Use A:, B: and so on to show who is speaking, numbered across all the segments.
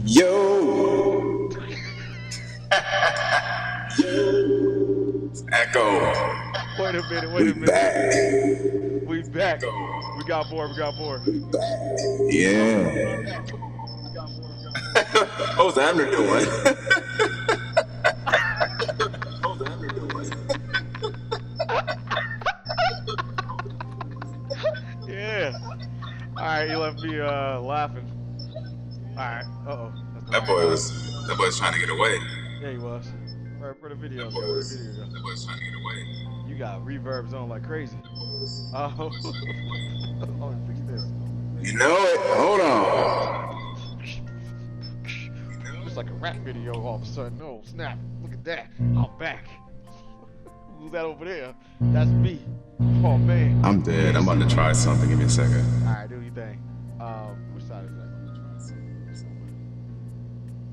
A: Yo, Echo,
B: Wait a minute, wait
A: we
B: a minute.
A: back.
B: We back. We got more, we got more.
A: Yeah. How's Abner doing?
B: Yeah. Alright, you left me laughing. Alright. Uh-oh. That's not
A: That
B: my
A: boy
B: vibe.
A: was that boy's trying to get away.
B: Yeah, he was. Where the video
A: That
B: go?
A: boy
B: Where the
A: was
B: video go?
A: that boy's trying to get away.
B: You got reverbs on like crazy. Oh. Let me fix this.
A: You know it. Hold on.
B: Just like a rap video all of a sudden. Oh, snap. Look at that. I'm back. Who's that over there? That's me. Oh, man.
A: I'm dead. I'm about to try something. Give me a second.
B: Alright, do your thing. Which side is that?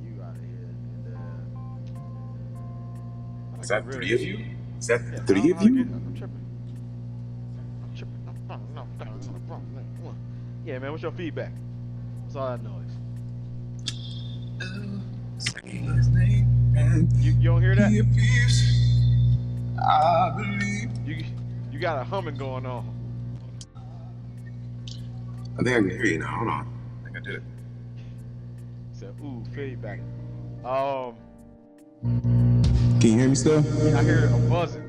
B: You out of here. And,
A: Is that three of you? Is that
B: yeah, I don't
A: three
B: know
A: of
B: how to get.
A: you?
B: I'm tripping. Yeah, man. What's your feedback? What's all that noise? You don't hear that?
A: I believe.
B: You got a humming going on.
A: I think I can hear you now. Hold on. I think I did it.
B: Said ooh feedback. Um,
A: Can you hear me still?
B: yeah, I hear a buzzing.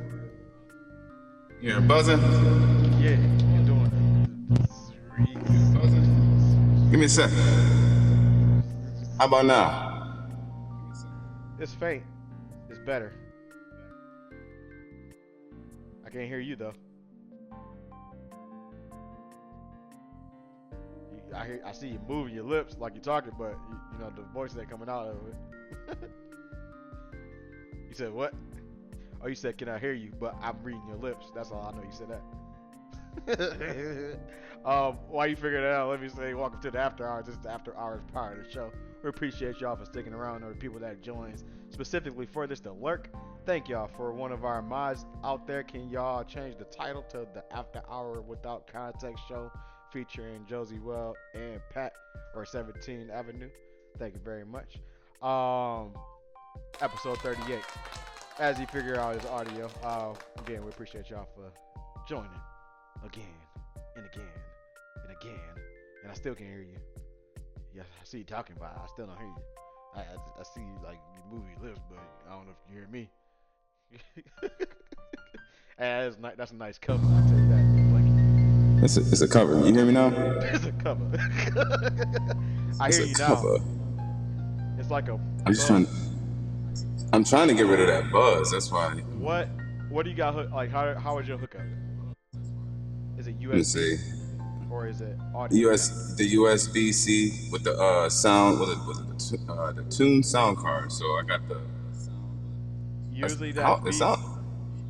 A: You hear buzzing?
B: Yeah, you're doing it.
A: Give me a sec. How about now?
B: It's faint. It's better. I can't hear you though. I see you moving your lips like you're talking, but you know the voice ain't coming out of it. You said what? Oh, you said can I hear you? But I'm reading your lips. That's all I know. You said that. While you figure that out, let me say welcome to the After Hours. This is the After Hours part of the show. We appreciate y'all for sticking around, or the people that joins specifically for this to lurk. Thank y'all for one of our mods out there. Can y'all change the title to the After Hour Without Context show featuring Josie Well and Pat or 17th Avenue? Thank you very much. Episode 38. As you figure out his audio, again, we appreciate y'all for joining again and again and again. And I still can't hear you. Yeah, I see you talking, but I still don't hear you. I see you like you move your lips, but I don't know if you hear me. Hey, that's a nice cover. I'll tell you that. Like,
A: It's a cover. You hear me now?
B: it's a cover. I
A: It's
B: hear
A: a
B: you now.
A: cover.
B: It's like a
A: I'm just
B: buzz.
A: trying. I'm trying to get rid of that buzz. That's why.
B: What do you got? Like how is your hookup? Is it
A: Let me
B: USB
A: see.
B: or is it
A: The
B: audio?
A: USB C with the sound the tune sound card. So I got the
B: Usually
A: how
B: that
A: the
B: feed,
A: sound.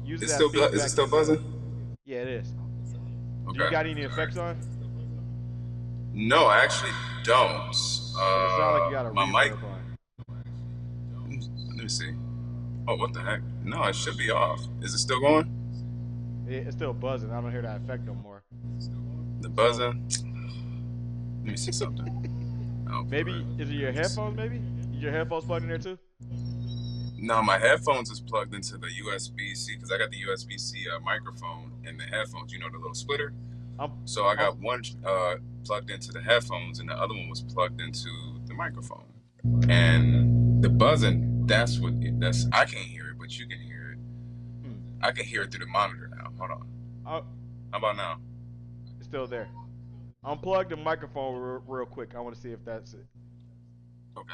B: usually
A: It's
B: that
A: still is it
B: feedback
A: still
B: can be.
A: buzzing?
B: Yeah, it is. Do you
A: Okay.
B: got any
A: All right.
B: effects on?
A: No, I actually don't.
B: Cause it sounds like you got a
A: My mic.
B: reverb on.
A: Let me see. Oh, what the heck? No, it should be off. Is it still going?
B: It's still buzzing. I don't hear that effect no more.
A: The
B: So
A: buzzing. Let me see something. Oh, for
B: maybe
A: real.
B: is it your headphones? Maybe is your headphones plugged in there too?
A: No, my headphones is plugged into the USB-C because I got the USB-C microphone and the headphones. You know, the little splitter.
B: I'm,
A: So I
B: I'm
A: got one plugged into the headphones, and the other one was plugged into the microphone. And the buzzing, that's I can't hear it, but you can hear it.
B: hmm.
A: I can hear it through the monitor now. Hold on.
B: Oh,
A: How about now?
B: it's still there. Unplug the microphone real quick. I want to see if that's it.
A: Okay.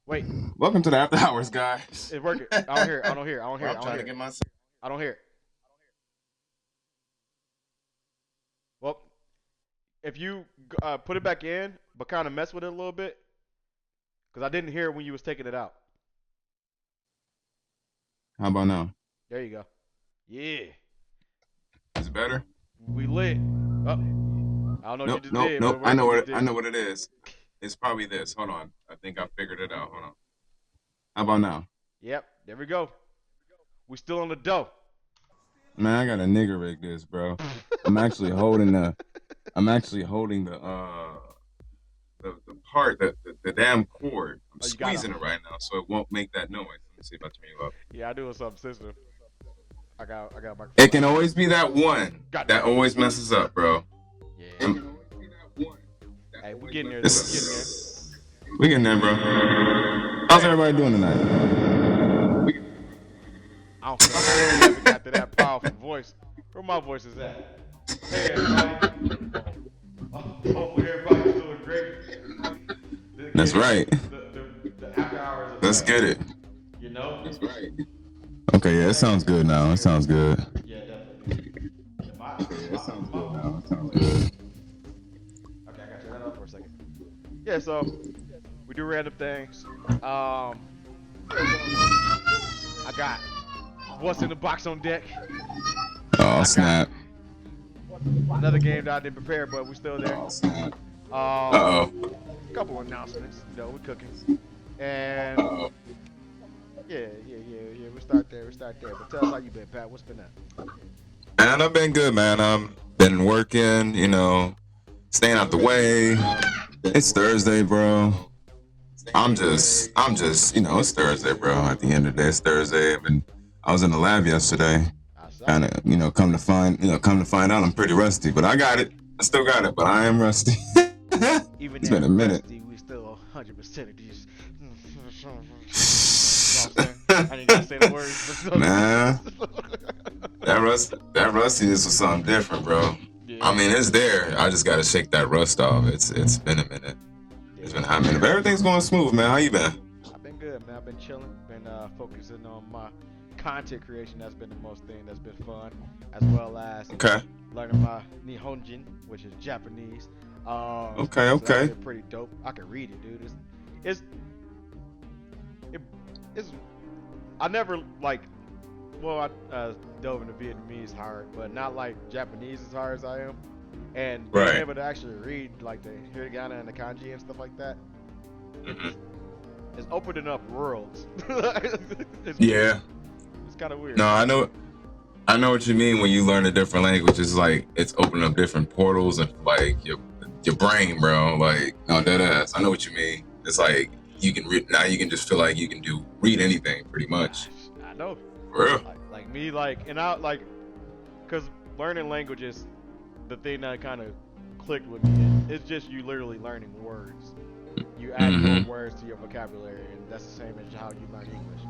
B: Wait,
A: Welcome to the After Hours, guys.
B: it's working. I don't hear it. I don't hear it. I don't hear
A: Well,
B: it.
A: I'm
B: I don't
A: trying
B: hear
A: to
B: it.
A: get my.
B: I don't hear it. Well, if you put it back in, but kind of mess with it a little bit, because I didn't hear it when you was taking it out.
A: How about now?
B: There you go. Yeah,
A: Is it better?
B: we lit. Oh, I don't know what you
A: Nope,
B: just
A: nope,
B: did,
A: nope.
B: but whatever you just
A: I
B: did.
A: know what it is. It's probably this. Hold on. I think I figured it out. Hold on. How about now?
B: Yep, there we go. We still on the dough.
A: Man, I got a nigger rig this, bro. I'm actually holding the I'm actually holding the part that the damn cord. I'm
B: Oh, you got
A: squeezing it right now so it won't make that noise. Let me see if I turn you up.
B: Yeah, I do something sensitive. I got a
A: It
B: microphone.
A: can always be that one
B: Got
A: that always messes up, bro.
B: Yeah.
A: It can always be that one.
B: Hey, we getting there though. We getting there.
A: We getting there, bro. How's everybody doing tonight?
B: I don't feel like I ever got to that powerful voice. Where my voice is at? Hey everybody. Hopefully everybody's doing great.
A: That's right.
B: The after hours.
A: Let's get it.
B: You know?
A: That's right. Okay, yeah, it sounds good now. It sounds good.
B: Yeah, definitely.
A: It sounds good now. It sounds good.
B: Okay, I got you that up for a second. Yeah, so we do random things. I got what's in the box on deck.
A: Oh, snap.
B: Another game that I didn't prepare, but we still there.
A: Oh, snap.
B: A couple announcements. You know, we're cooking. And
A: Uh-oh.
B: yeah. We start there. But tell us how you been, Pat. What's been up?
A: And I've been good, man. Been working, staying out the way. It's Thursday, bro. I'm just, it's Thursday, bro. At the end of the day, it's Thursday. I was in the lab yesterday. Kind of, come to find out I'm pretty rusty, but I got it. I still got it, but I am rusty.
B: Even
A: It's been a minute.
B: Rusty, we still 100% of these. I didn't gotta say the words.
A: Man, that rustiness was something different, bro.
B: Yeah.
A: I mean, it's there. I just gotta shake that rust off. It's been a minute. It's been a hot minute, but everything's going smooth, man. How you been?
B: I've been good, man. I've been chilling. Been focusing on my content creation. That's been the most thing that's been fun, as well as learning my Nihonjin, which is Japanese.
A: Okay.
B: So that's been pretty dope. I can read it, dude. It's I never I dove into Vietnamese hard, but not like Japanese as hard as I am. And being able to actually read like the hiragana and the kanji and stuff like that, it's opening up worlds. It's kind of weird.
A: No, I know what you mean when you learn a different language. It's like it's opening up different portals and like your brain, bro. Like, no, dead ass. I know what you mean. It's like you can read now. You can just feel like you can read anything pretty much.
B: I know.
A: For real.
B: Like me, because learning languages, the thing that kind of clicked with me is it's just you literally learning words. You add more words to your vocabulary, and that's the same as how you learn English.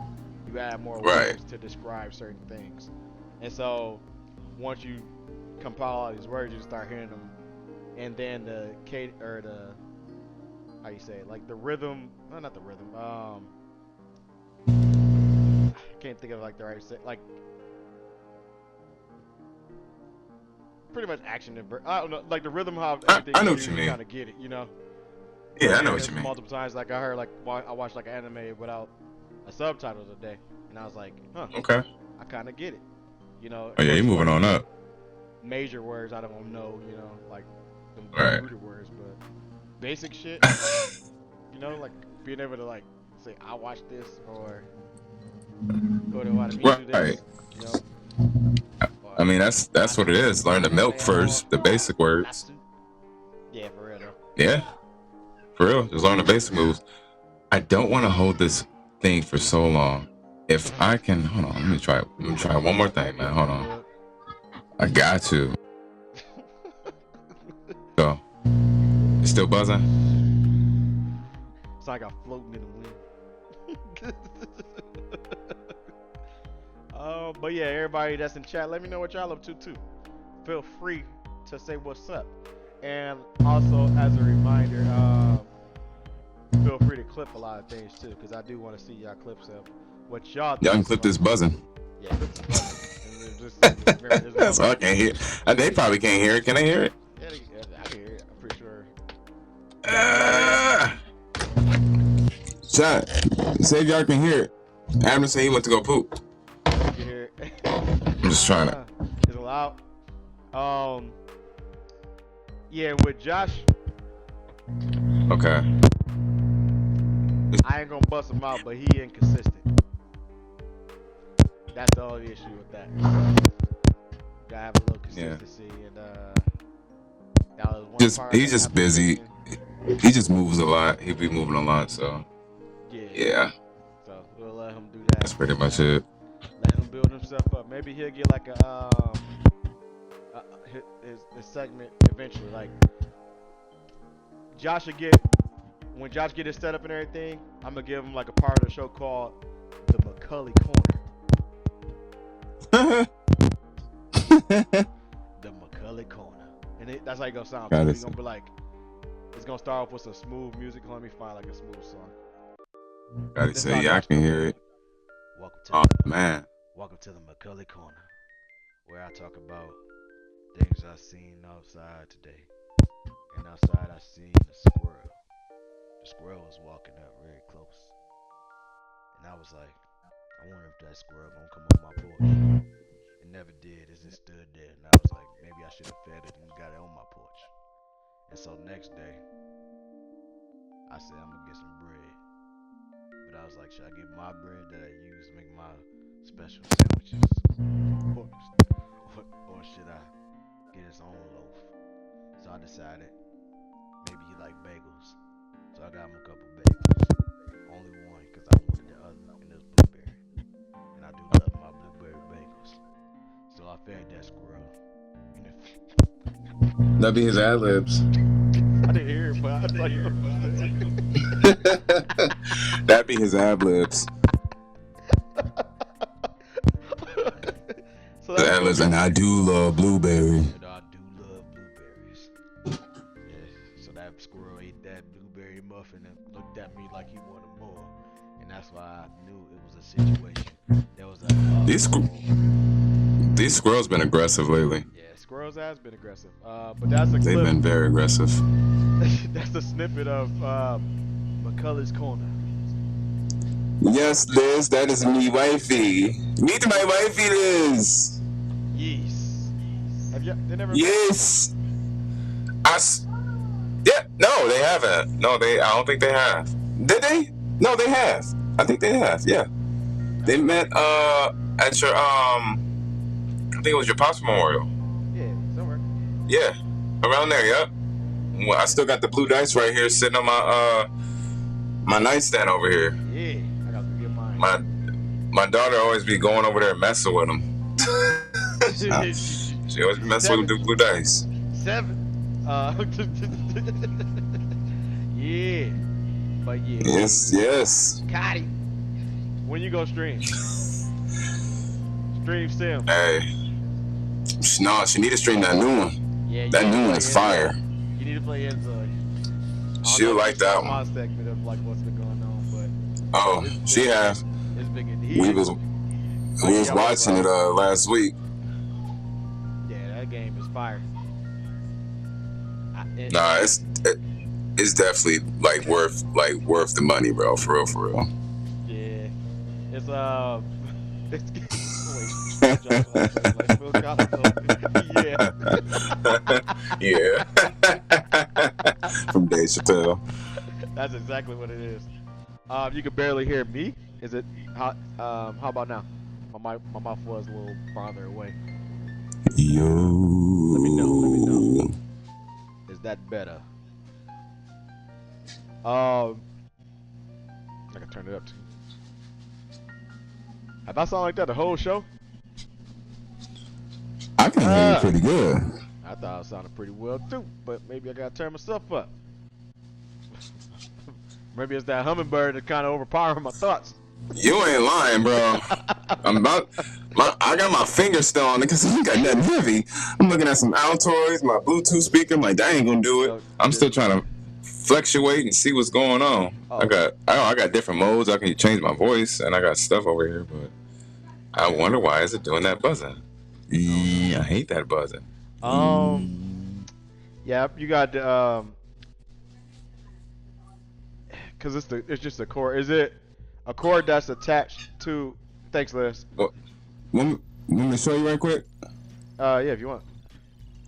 B: You add more words to describe certain things, and so once you compile all these words, you start hearing them, and then the how you say it, like the rhythm, no, not the rhythm. I can't think of the right like. Pretty much action and I don't know, like the rhythm how everything.
A: I know what you mean.
B: Kind of get it,
A: Yeah, I know what you mean.
B: Multiple times, like I heard, I watched like an anime without a subtitle today, and I was like, huh.
A: Okay.
B: I kind of get it,
A: Oh yeah, you're moving on up.
B: Major words I don't know, like the rooted words, but basic shit, like being able to like say I watched this or go to watch me do this,
A: I mean, that's what it is. Learn to milk first, the basic words.
B: Yeah, for real though.
A: Yeah, for real. Just learn the basic moves. I don't want to hold this thing for so long. If I can, hold on. Let me try one more thing, man. Hold on. I got to. Go. You still buzzing?
B: It's like I'm floating in the wind. But yeah, everybody that's in chat, let me know what y'all up to too. Feel free to say what's up. And also, as a reminder, feel free to clip a lot of things too, because I do want to see y'all clips of what y'all think.
A: Y'all can clip this buzzing.
B: Yeah, clip this buzzing.
A: That's all I can't hear. They probably can't hear it. Can they hear it?
B: Yeah, I can hear it. I'm pretty sure.
A: Shot. Say if y'all can hear it. Adam said he went to go poop.
B: You hear it?
A: I'm just trying to.
B: Is it loud? Yeah, with Josh.
A: Okay.
B: I ain't gonna bust him out, but he inconsistent. That's the only issue with that. Gotta have a little
A: Yeah.
B: consistency, and that was one
A: Just
B: part
A: he's
B: of the
A: just busy.
B: application.
A: He just moves a lot. He be moving a lot, so
B: Yeah.
A: yeah,
B: So we'll let him do
A: that's
B: that.
A: pretty much it.
B: Let him build himself up. Maybe he'll get like his segment eventually. Like Josh will get when Josh get his setup and everything. I'm gonna give him like a part of the show called the McCully Corner. The McCully Corner, and that's how you gonna sound.
A: Got
B: Too.
A: it.
B: He's gonna be like, it's gonna start off with some smooth music. Let me find like a smooth song.
A: Gotta
B: This
A: say,
B: how
A: yeah, I
B: Josh
A: can
B: gonna
A: hear
B: do
A: it.
B: Welcome to
A: Oh man,
B: Welcome to the McCully Corner, where I talk about things I seen outside today. And outside I seen a squirrel. The squirrel was walking up very close. And I was like, I wonder if that squirrel gonna come on my porch. It never did, it just stood there. And I was like, maybe I should have fed it and got it on my porch. And so next day, I said I'm gonna get some bread. But I was like, should I get my bread that I use to make my special sandwiches? Or should I get his own loaf? So I decided maybe he like bagels. So I got him a couple bagels. Only one because I wanted the other, and it was blueberry. And I do love my blueberry bagels. So I fed that squirrel.
A: that'd be his ad libs.
B: I didn't hear it, but I thought you were
A: That'd be his ad libs.
B: So
A: The
B: that's
A: ad libs, and I do love blueberry.
B: And I do love blueberries. Yeah, so that squirrel ate that blueberry muffin and looked at me like he wanted more. And that's why I knew it was a situation. There was a
A: These squirrels been aggressive lately.
B: yeah, squirrels has been aggressive. But that's a
A: They've
B: clip.
A: been very aggressive.
B: That's a snippet of McCullough's Corner.
A: Yes, Liz, that is me, wifey. Meet my wifey, Liz.
B: Yes. Have you? They never.
A: Yes. Yeah. No, they haven't. No, I don't think they have. Did they? No, they have. I think they have. Yeah. They met at your I think it was your pops memorial.
B: Yeah, somewhere.
A: Yeah, around there. Yep. Well, I still got the blue dice right here sitting on my nightstand over here.
B: Yeah, I got to get mine.
A: My daughter always be going over there and messing with them. She always be messing with the blue dice.
B: 7. Yeah. But yeah.
A: Yes.
B: Cotty. When you go stream? Stream Sim.
A: Hey. No, she need to stream that new one.
B: Yeah,
A: That new one is fire.
B: You need to play Enzo.
A: She'll like that
B: My
A: one.
B: segment of like what's been going on, but
A: Oh, she have.
B: it's big in
A: We was watching it last week.
B: Yeah, that game is fire.
A: Nah, it's definitely like worth the money, bro. For real.
B: Yeah, it's
A: Yeah. From Dave Chappelle.
B: That's exactly what it is. You can barely hear me. Is it how about now? My mouth was a little farther away.
A: Yo.
B: Let me know. Is that better? I can turn it up too. Have I sound like that the whole show?
A: I can hear you pretty good.
B: I thought I sounded pretty well too, but maybe I gotta turn myself up. Maybe it's that hummingbird that kind of overpowering my thoughts.
A: You ain't lying, bro. I got my finger still on it because I ain't got nothing heavy. I'm looking at some Altoids, my Bluetooth speaker. I'm like, that ain't gonna do it. I'm still trying to fluctuate and see what's going on. I got different modes. I can change my voice, and I got stuff over here, but I wonder why is it doing that buzzing? I hate that buzzing.
B: Yeah, you got because it's just a cord. Is it a cord that's attached to? Thanks, Liz.
A: Want me to show you right quick?
B: Yeah, if you want.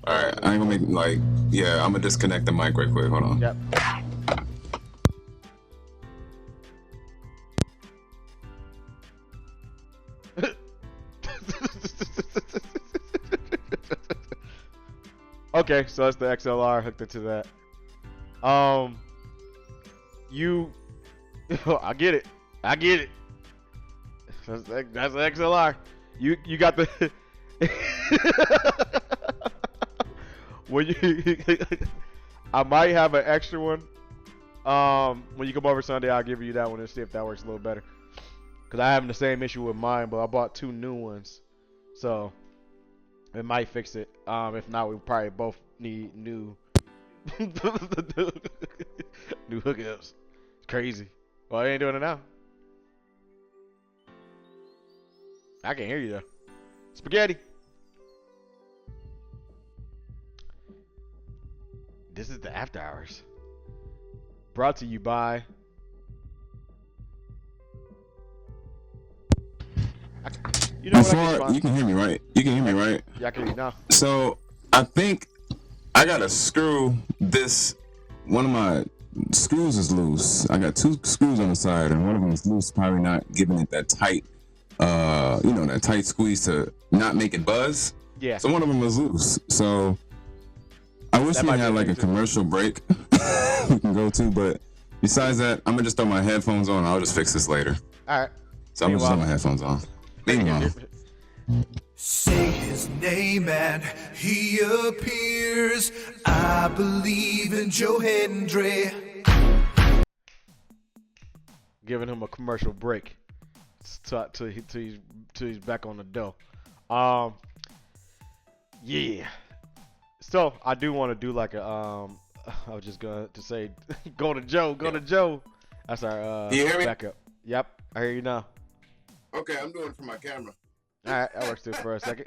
A: All right, I ain't gonna make I'm gonna disconnect the mic right quick. Hold on.
B: Yep. Okay, so that's the XLR hooked into that. You, I get it. That's the XLR. You got the. When you, I might have an extra one. When you come over Sunday, I'll give you that one and see if that works a little better. Cause I have the same issue with mine, but I bought 2 new ones, so it might fix it. If not, we probably both need new new hookups. It's crazy. Well, I ain't doing it now. I can hear you though. Spaghetti. This is the After Hours. Brought to you by. You know what?
A: You can hear me, right? You can hear me, right?
B: Yeah, I can hear you now.
A: So I think I gotta screw this. One of my screws is loose. I got 2 screws on the side, and one of them is loose. Probably not giving it that tight, that tight squeeze to not make it buzz.
B: Yeah.
A: So one of them is loose. So I wish we had like a commercial break we can go to, but besides that, I'm gonna just throw my headphones on. I'll just fix this later.
B: All right.
A: So I'm gonna just throw my headphones on. Meanwhile.
C: Say his name and he appears. I believe in Joe Hendry.
B: Giving him a commercial break till he's back on the dough. Yeah. So I do want to do like a I was just going to say go to Joe. That's our
A: you hear me?
B: backup. Yep, I hear you now.
A: Okay, I'm doing it for my camera.
B: All right, that works too for a second.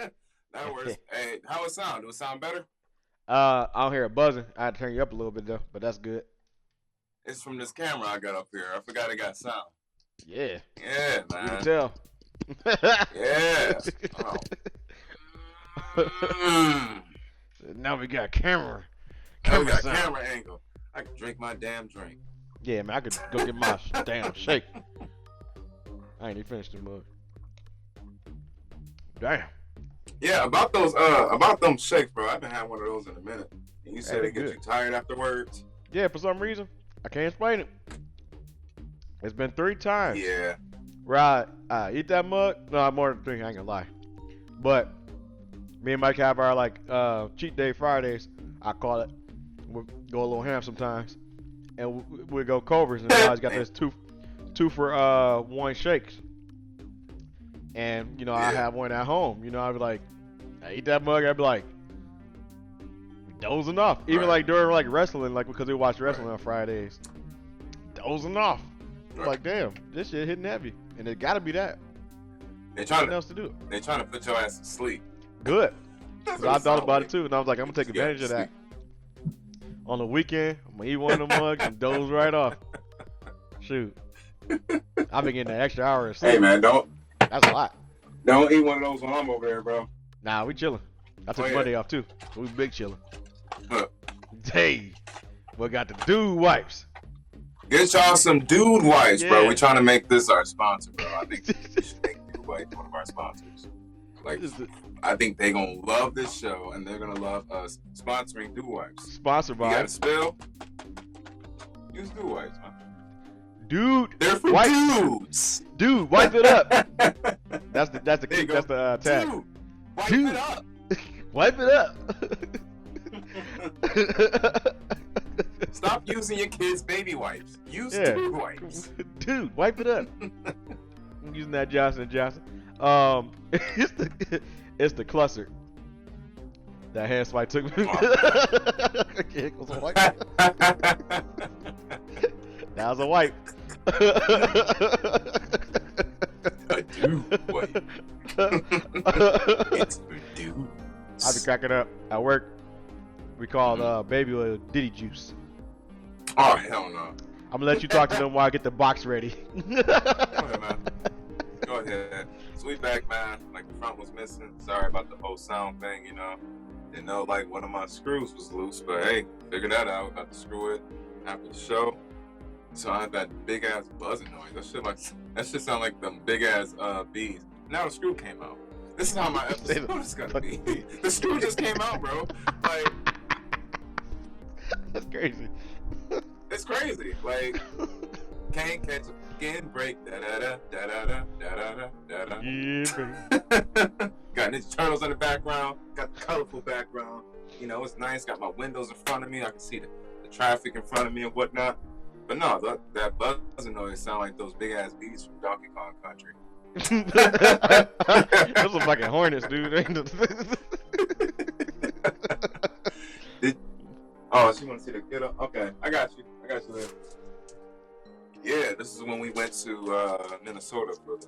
A: That works. Hey, how it sound? Do it sound better?
B: I don't hear it buzzing. I had to turn you up a little bit though, but that's good.
A: It's from this camera I got up here. I forgot it got sound.
B: Yeah.
A: Yeah,
B: You
A: man.
B: can tell.
A: Yeah. Oh.
B: Now we got camera.
A: Now we got
B: sound.
A: camera angle. I can drink my damn drink.
B: Yeah, man, I could go get my damn shake. I ain't even finished the mug. Damn.
A: Yeah, about them shakes, bro. I've been having one of those in a minute. And you said
B: Hey,
A: it gets
B: good.
A: you tired afterwards.
B: Yeah, for some reason, I can't explain it. It's been 3 times.
A: Yeah.
B: Right. I eat that mug. No, more than 3. I ain't gonna lie. But me and Mike have our like cheat day Fridays. I call it. We'll go a little ham sometimes, and we go Culver's, and I always got this two for 1 shakes. And you know, I have one at home. You know, I'd be like, I eat that mug. I'd be like, dozing off. Even like during like wrestling, like because we watch wrestling on Fridays, dozing off. Like, damn, this shit hitting heavy, and it gotta be that.
A: They trying
B: Nothing else to do.
A: They trying to put your ass to sleep.
B: Good.
A: That's
B: 'Cause
A: what
B: I
A: it
B: thought
A: sound
B: about
A: like.
B: it too, and I was like, I'm gonna take advantage of that. On the weekend, I'm gonna eat one of them mugs and doze right off. Shoot, I've been getting an extra hour of sleep.
A: Hey man, don't
B: That's a lot.
A: eat one of those when I'm over there, bro.
B: Nah, we chilling. I took
A: Oh, yeah.
B: Monday off too, so we big chilling.
A: Huh.
B: Hey, we got the dude wipes.
A: Get y'all some dude wipes, bro.
B: Yeah.
A: We trying to make this our sponsor, bro. I think we should make dude wipes one of our sponsors. Like,
B: This is the-
A: I think they gonna love this show and they're gonna love us sponsoring dude wipes.
B: Sponsored
A: You
B: by
A: got a spill? Use dude wipes, man.
B: Dude.
A: They're for
B: Wipe-
A: dudes.
B: Dude, wipe it up. That's the
A: There you go.
B: tag.
A: Dude, wipe
B: Dude.
A: it up.
B: Wipe it up.
A: Stop using your kids' baby wipes. Use
B: Yeah.
A: dude wipes.
B: Dude, wipe it up. I'm using that Johnson & Johnson. It's the cluster. That hand swipe took me. It was a wipe. That was a wipe.
A: A dude wipe. It's for dudes.
B: I be cracking up at work. We call baby oil Diddy juice.
A: Oh hell no.
B: I'm gonna let you talk to them while I get the box ready.
A: Go ahead, man. Go ahead. Sweetback, man. Like the front was missing. Sorry about the whole sound thing, you know. Didn't know like one of my screws was loose, but hey, figured that out. Got to screw it after the show. So I had that big ass buzzing noise. That shit sound like them big ass bees. Now the screw came out. This is how my episode is gonna be. The screw just came out, bro. Like
B: That's crazy.
A: It's crazy. Like, can't catch a skin break. Da da da da da da da da da.
B: Yeah, baby.
A: Got Ninja Turtles in the background. Got the colorful background. You know, it's nice. Got my windows in front of me. I can see the traffic in front of me and whatnot. But no, that buzzing noise sound like those big ass bees from Donkey Kong Country.
B: Those are fucking hornets, dude.
A: Oh, she want to see the kiddo? Okay, I got you there. Yeah, this is when we went to Minnesota for the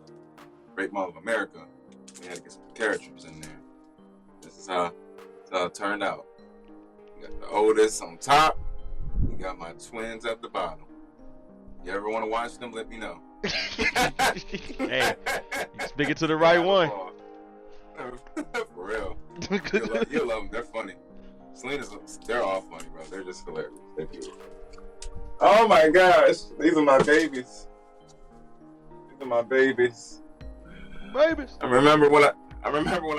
A: Great Mall of America. We had to get some characters in there. This is how it turned out. You got the oldest on top. You got my twins at the bottom. You ever want to watch them, let me know.
B: Hey, speak it to the right one.
A: For real. You'll love them. They're funny. They're all funny, bro. They're just hilarious. They're beautiful. Oh my gosh. These are my babies.
B: Babies.
A: I remember when I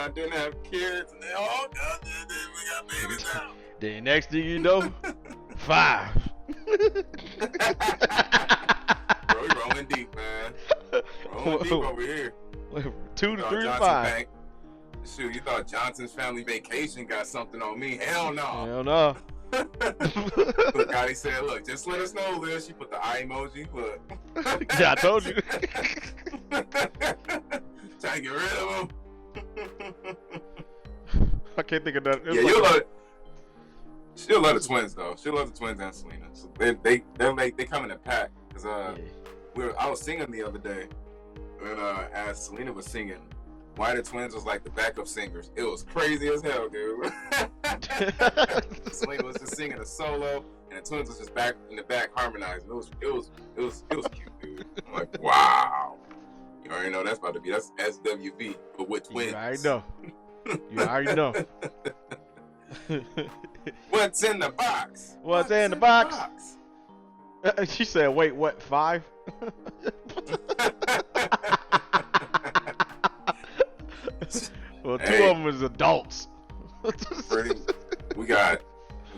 A: didn't have kids and they all got this, we got babies now.
B: The next thing you know, 5.
A: Bro, we rolling deep, man. Rolling deep over here.
B: 2 to 3 to 5.
A: Bank. Shoot, you thought Johnson's Family Vacation got something on me? Hell no.
B: Hell no.
A: Look, Gotti said, look, just let us know, Liz. She put the eye emoji. Look.
B: Yeah, I told you.
A: Trying to get rid of him.
B: I can't think of that.
A: Yeah, you'll love it. She'll love the twins though. She'll love the twins and Selena. So they come in a pack. Cause I was singing the other day, and as Selena was singing, why the twins was like the backup singers. It was crazy as hell, dude. Selena was just singing a solo, and the twins was just back in the back harmonizing. It was cute, dude. I'm like, wow. You already know that's SWV, but with twins.
B: You already know.
A: What's in the box?
B: What's in the box? She said, wait, what, 5? Well, 2 of them is adults.
A: We got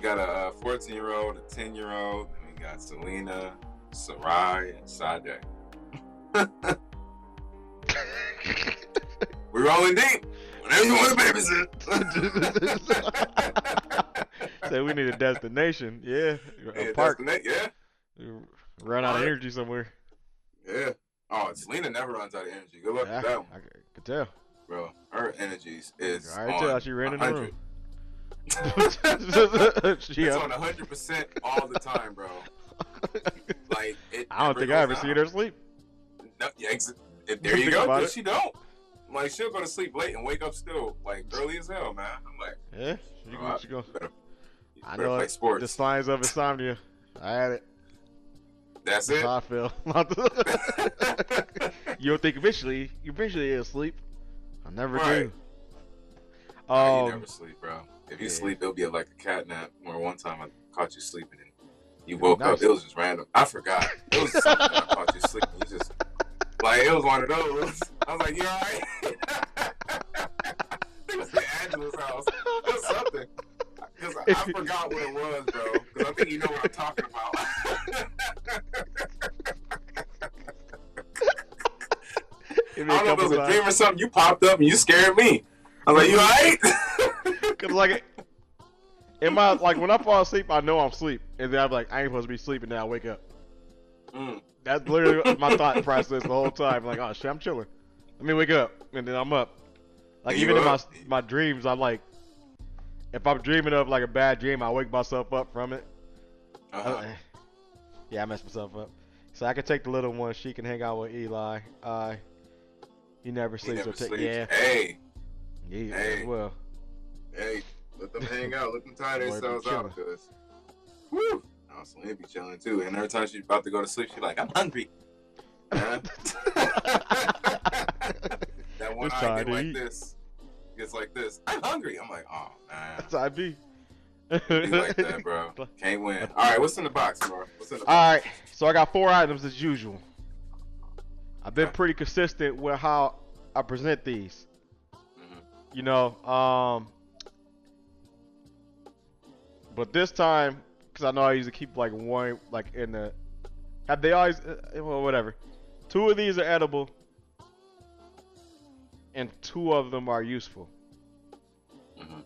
A: a 14-year-old, a 10-year-old, and we got Selena, Sarai, and Sade. We're rolling deep. Whenever you want to babysit.
B: Say we need a destination. Yeah. A park.
A: Yeah.
B: Run out of energy somewhere.
A: Yeah. Oh, Selena never runs out of energy. Good luck with that one.
B: I could tell.
A: Bro, her energies is
B: I can tell she ran in the room.
A: It's on 100% all the time, bro. Like
B: I don't think I ever seen her sleep.
A: No, yeah, there you go. Cause she don't. Like she'll go to sleep late and wake up still like early as hell, man. I'm like,
B: yeah, she go. I
A: know play sports.
B: The signs of insomnia. I had it.
A: That's it.
B: How I feel. You don't think eventually you'll sleep? I never do.
A: No, you never sleep, bro. If you sleep, it'll be like a cat nap. Where one time I caught you sleeping and you woke up, it was just random. I forgot. It was something I caught you sleeping. You just like it was one of those. I was like, you alright? It was at Angela's house. It was something. Because I forgot what it was, bro. Because I think you know what I'm talking about. I don't know if it was a dream or something. You popped up and you scared me. I was like, you alright?
B: Because like, when I fall asleep, I know I'm asleep. And then I'm like, I ain't supposed to be sleeping, then I wake up. That's literally my thought process the whole time. Like, oh shit, I'm chilling. Let me wake up. And then I'm up. Like, even in my dreams, I'm like, if I'm dreaming of like a bad dream, I wake myself up from it. Yeah, I mess myself up. So I can take the little one. She can hang out with Eli. He never sleeps. Yeah.
A: Hey.
B: Hey. Well.
A: Hey, let them hang out. Let them tire themselves out. Cause, woo. Oh, Selena be chilling too. And every time she's about to go to sleep, she's like, I'm hungry. That one eye get like this. Gets like this. I'm hungry. I'm like, oh man.
B: That's how I be.
A: Be like that, bro. Can't win. All right, what's in the box, bro?
B: All right, so I got 4 items as usual. I've been pretty consistent with how I present these. You know, but this time, Because I know I used to keep like one like in the. Have they always? Well, whatever. 2 of these are edible, and 2 of them are useful.
A: Mhm.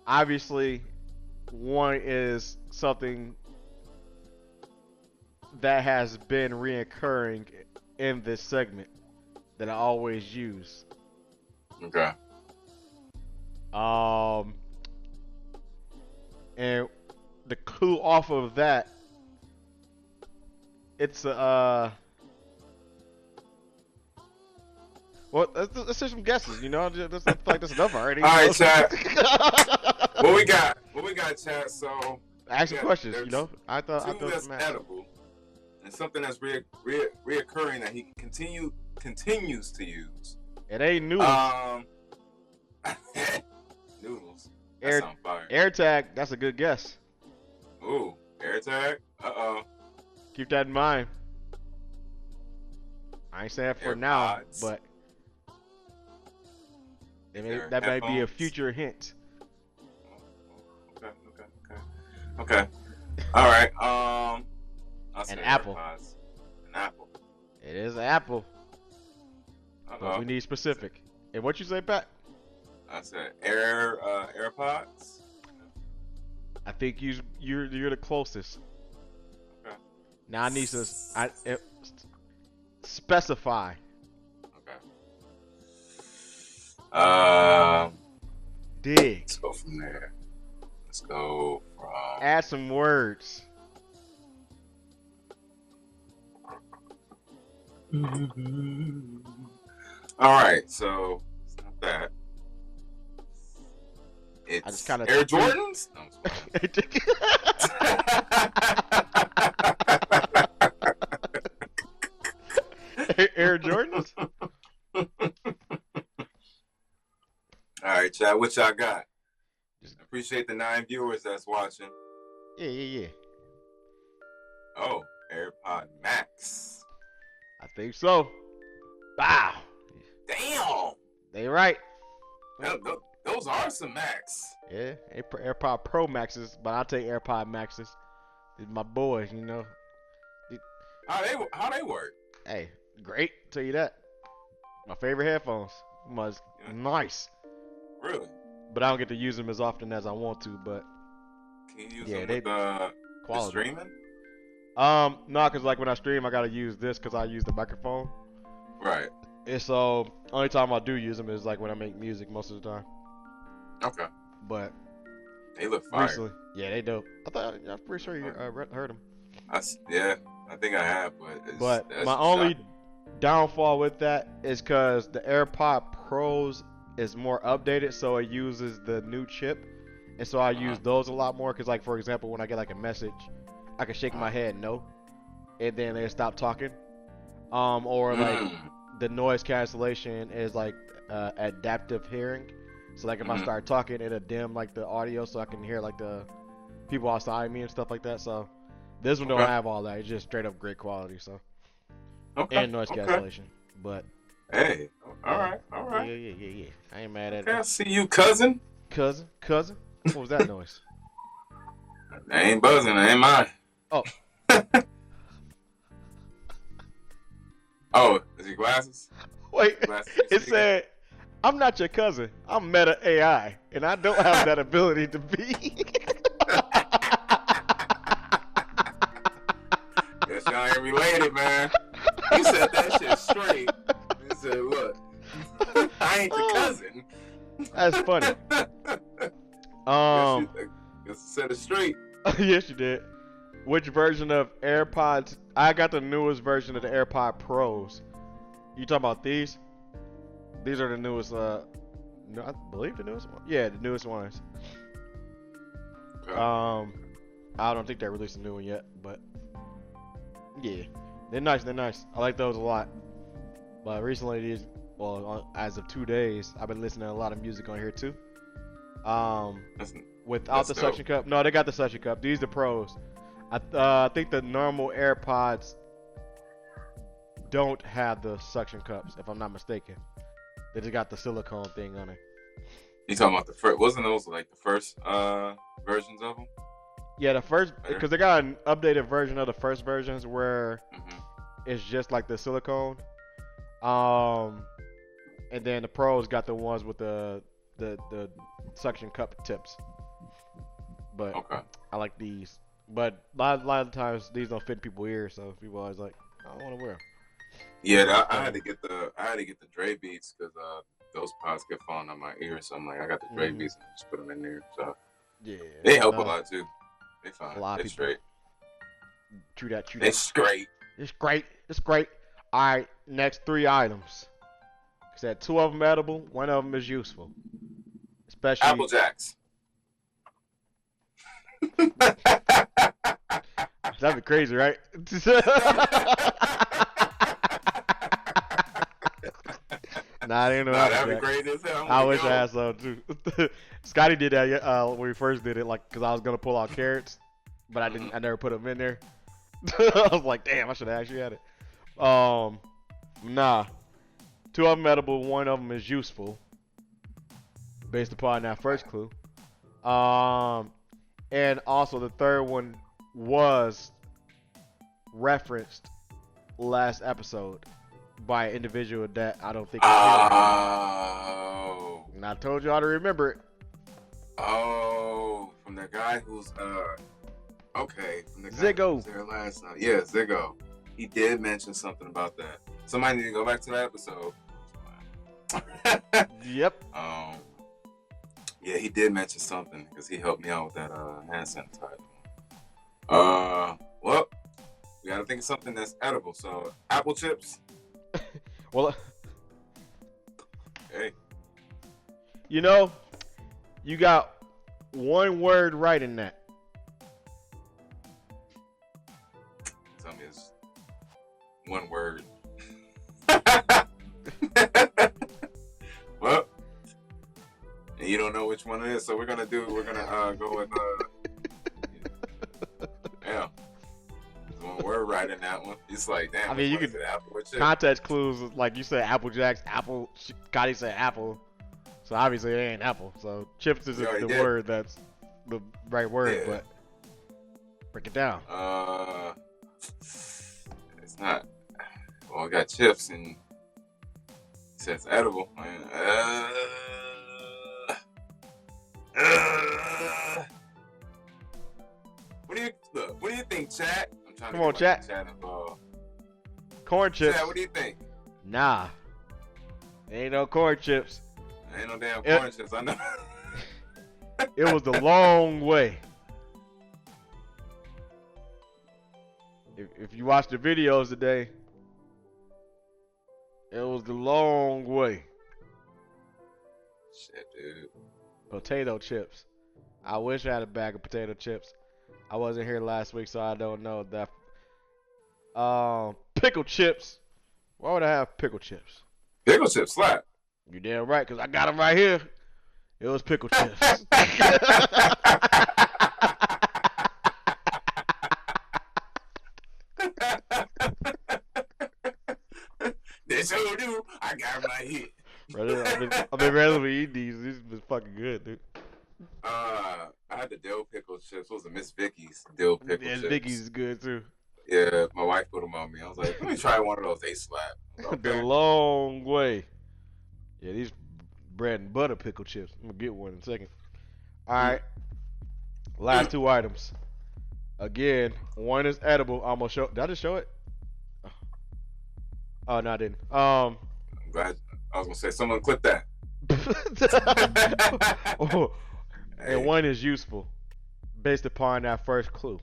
B: Obviously, one is something that has been reoccurring in this segment that I always use.
A: Okay.
B: And the clue off of that, it's well, let's hear some guesses. You know, just I feel like that's enough already.
A: All right, chat. What we got? What we got, chat? So
B: Ask some
A: yeah,
B: questions.
A: there's
B: You know, I thought
A: that's edible, and something that's reoccurring that he continues to use.
B: It ain't new.
A: Noodles.
B: Air-
A: That sound fire.
B: AirTag. That's a good guess.
A: Ooh, AirTag. Uh-oh.
B: Keep that in mind. I ain't saying for now,
A: AirPods.
B: but
A: Their
B: that may be a
A: headphones.
B: future hint.
A: Okay. All right. I'll say
B: An apple.
A: AirPods. An apple.
B: It is Apple, but
A: Uh-oh.
B: we need specific. And what you say, Pat?
A: I said AirPods.
B: I think you're the closest.
A: Okay.
B: Now I need to specify.
A: Okay.
B: Dig.
A: Let's go from there. Let's go from.
B: Add some words.
A: All right, so it's not that. It's
B: just kinda-
A: Air Jordans. No, I'm just
B: Air Jordans?
A: All right, chat. What y'all got? Appreciate the 9 viewers that's watching.
B: Yeah.
A: Oh, AirPod Max.
B: I think so. Wow.
A: Damn.
B: They right.
A: Those are some Max.
B: Yeah, AirPod Pro Maxes, but I'll take AirPod Maxes. These my boys, you know.
A: How they work?
B: Hey, great. Tell you that. My favorite headphones. Nice.
A: Really?
B: But I don't get to use them as often as I want to. But
A: Can you use
B: Yeah,
A: them
B: they-
A: with the
B: quality.
A: streaming?
B: No, cause like when I stream, I gotta use this cause I use the microphone.
A: Right.
B: And so only time I do use them is like when I make music most of the time.
A: Okay.
B: But
A: They look fire.
B: recently, yeah, they dope. I'm pretty sure you heard them.
A: Yeah, I think I have, but that's
B: my only
A: shocking.
B: downfall with that is because the AirPod Pros is more updated, so it uses the new chip, and so I use those a lot more. Cause like for example, when I get like a message, I can shake my head no, and then they stop talking. Or like the noise cancellation is like adaptive hearing. So like if I start talking, it'll dim like the audio, so I can hear like the people outside me and stuff like that. So this one don't have all that. It's just straight up great quality. So and noise cancellation. But
A: Hey, all right.
B: yeah. I ain't mad at
A: Okay, I
B: it.
A: see you, cousin.
B: Cousin. What was that noise?
A: I ain't buzzing. I ain't mine.
B: Oh.
A: Oh, is your glasses?
B: Wait.
A: Glasses you
B: It
A: speaking?
B: said, "I'm not your cousin. I'm Meta AI, and I don't have that ability to be."
A: Guess y'all ain't related, man. You said that shit straight. You said, look, I ain't the cousin.
B: That's funny.
A: Guess you said it straight.
B: Yes, you did. Which version of AirPods? I got the newest version of the AirPod Pros. You talking about these? These are the newest. No, I believe the newest one. Yeah, the newest ones.
A: Okay.
B: I don't think they released a new one yet, but yeah, they're nice. They're nice. I like those a lot. But recently, as of 2 days, I've been listening to a lot of music on here too. Without
A: that's
B: the
A: dope.
B: suction cup. No, they got the suction cup. These are the pros. I think the normal AirPods don't have the suction cups, if I'm not mistaken. They just got the silicone thing on it.
A: You talking about the first? Wasn't those like the first versions of them?
B: Yeah, the first,
A: Better?
B: because they got an updated version of the first versions where
A: Mm-hmm.
B: it's just like the silicone. Um, and then the pros got the ones with the suction cup tips. But
A: Okay.
B: I like these. But a lot of times these don't fit people's ears, so people always like, I don't want to wear 'em.
A: Yeah, I had to get the Dre beats because those pods kept falling on my ears. So I'm like, I got the Dre
B: Mhm.
A: beats and just put them in there. So
B: Yeah.
A: they help a
B: no,
A: lot too. They fine.
B: A lot of
A: They
B: people.
A: straight.
B: True that. True
A: They
B: that.
A: straight.
B: It's great. It's great. All right, next 3 items. Said 2 of them edible, 1 of them is useful. Especially
A: Apple Jacks.
B: that'd be crazy, right? Nah, it ain't no
A: Nah,
B: Apple
A: that'd be
B: Jack.
A: great as hell. I'm
B: I
A: like,
B: wish I
A: yo.
B: had some too. Scotty did that when we first did it, like, cause I was gonna pull out carrots, but I didn't. I never put them in there. I was like, damn, I should have actually had it. Nah. 2 of them edible, 1 of them is useful, based upon that first clue. And also the third one was referenced last episode by an individual that I don't think is here right
A: Oh.
B: now. And I told you how to remember it.
A: Oh. From the guy who's okay. From the guy
B: Ziggo.
A: who was there last night. Yeah, Ziggo. He did mention something about that. Somebody need to go back to that episode.
B: Yep.
A: Yeah, he did mention something because he helped me out with that hand sanitizer. Well, we gotta think of something that's edible. So, apple chips.
B: Well,
A: Hey,
B: you know, you got 1 word right in that.
A: tell me it's one word. Well, and you don't know which one it is, so we're gonna go with yeah. There's 1 word right in that one. It's like, damn.
B: I mean, you
A: which one
B: could-
A: is it, apple or chip?
B: Context clues, like you said, Apple Jacks, Apple. Scotty said Apple, so obviously it ain't Apple. So chips is
A: We
B: the
A: already did.
B: word that's the right word,
A: Yeah.
B: but break it down.
A: It's not. Well, I got chips and it says edible. What do you think, chat? I'm trying
B: Come
A: to
B: on,
A: get
B: chat.
A: my chat involved.
B: Corn chips.
A: Chat, what do you think?
B: Nah, ain't no corn chips.
A: Ain't no damn
B: It-
A: corn chips. I know.
B: It was the long way. If you watch the videos today, it was the long way.
A: Shit, dude.
B: Potato chips. I wish I had a bag of potato chips. I wasn't here last week, so I don't know that. Pickle chips. Why would I have pickle chips?
A: Pickle chips slap.
B: You damn right, cause I got them right here. It was pickle chips.
A: They sure do. I got 'em right here.
B: Brother, I've been randomly eating these. These been fucking good, dude.
A: I had the dill pickle chips. What was it, Miss Vicky's dill pickle
B: Yeah,
A: chips?
B: Vicky's is good too.
A: Yeah, my wife put them on me. I was like, let me try one of those. They slap.
B: The
A: Okay.
B: long way. Yeah, these bread and butter pickle chips. I'm gonna get one in a second. All right. Last 2 items. Again, 1 is edible. I'm gonna show. Did I just show it? Oh no, I didn't.
A: I'm glad. I was gonna say someone clip that.
B: Oh,
A: Hey,
B: and 1 is useful, based upon that first clue.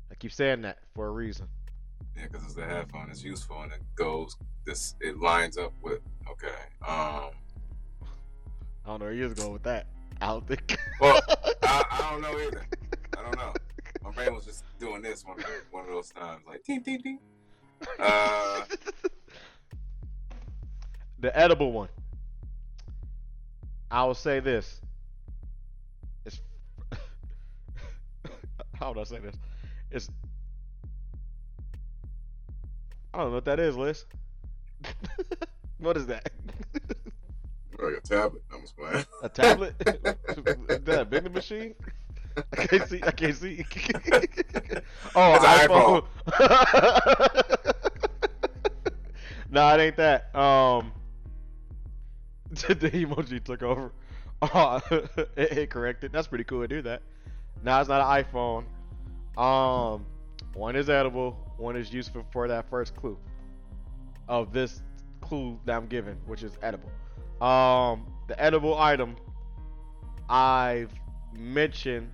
B: I keep saying that for a reason.
A: yeah, because it's the headphone. It's useful and it goes. It lines up with. Okay.
B: I don't know where you was going with that. I don't think.
A: Well, I don't know either. I don't know. My brain was just doing this one of those times, like ting ting ting.
B: The edible one. I will say this. It's how would I say this? It's I don't know what that is, Liz. What is that?
A: Like a tablet. I'm just playing.
B: A tablet? Is that a vending machine? I can't see. I can't see. Oh,
A: It's an
B: iPhone. Nah, it ain't that. The emoji took over. Oh, it corrected. That's pretty cool to do that. Nah, it's not an iPhone. One is edible. One is useful for that first clue of this clue that I'm giving, which is edible. The edible item, I've mentioned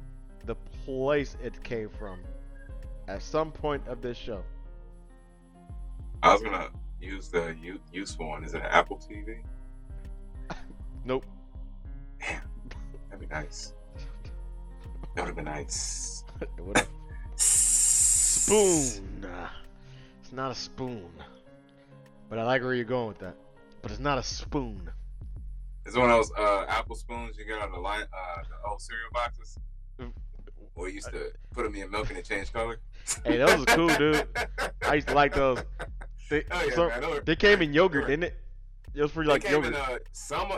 B: the place it came from at some point of this show.
A: I was gonna use the useful one. Is it an Apple TV?
B: Nope.
A: Damn, that'd be nice. That would have been nice.
B: What a spoon. It's not a spoon. But I like where you're going with that. But it's not a spoon.
A: It's one of those Apple spoons you get on the line, the old cereal boxes. Where you used to put them in milk and it changed color.
B: Hey, those are cool, dude. I used to like those. They,
A: Oh yeah,
B: so,
A: man.
B: they came in yogurt, didn't it? It was for like
A: They came
B: yogurt.
A: in some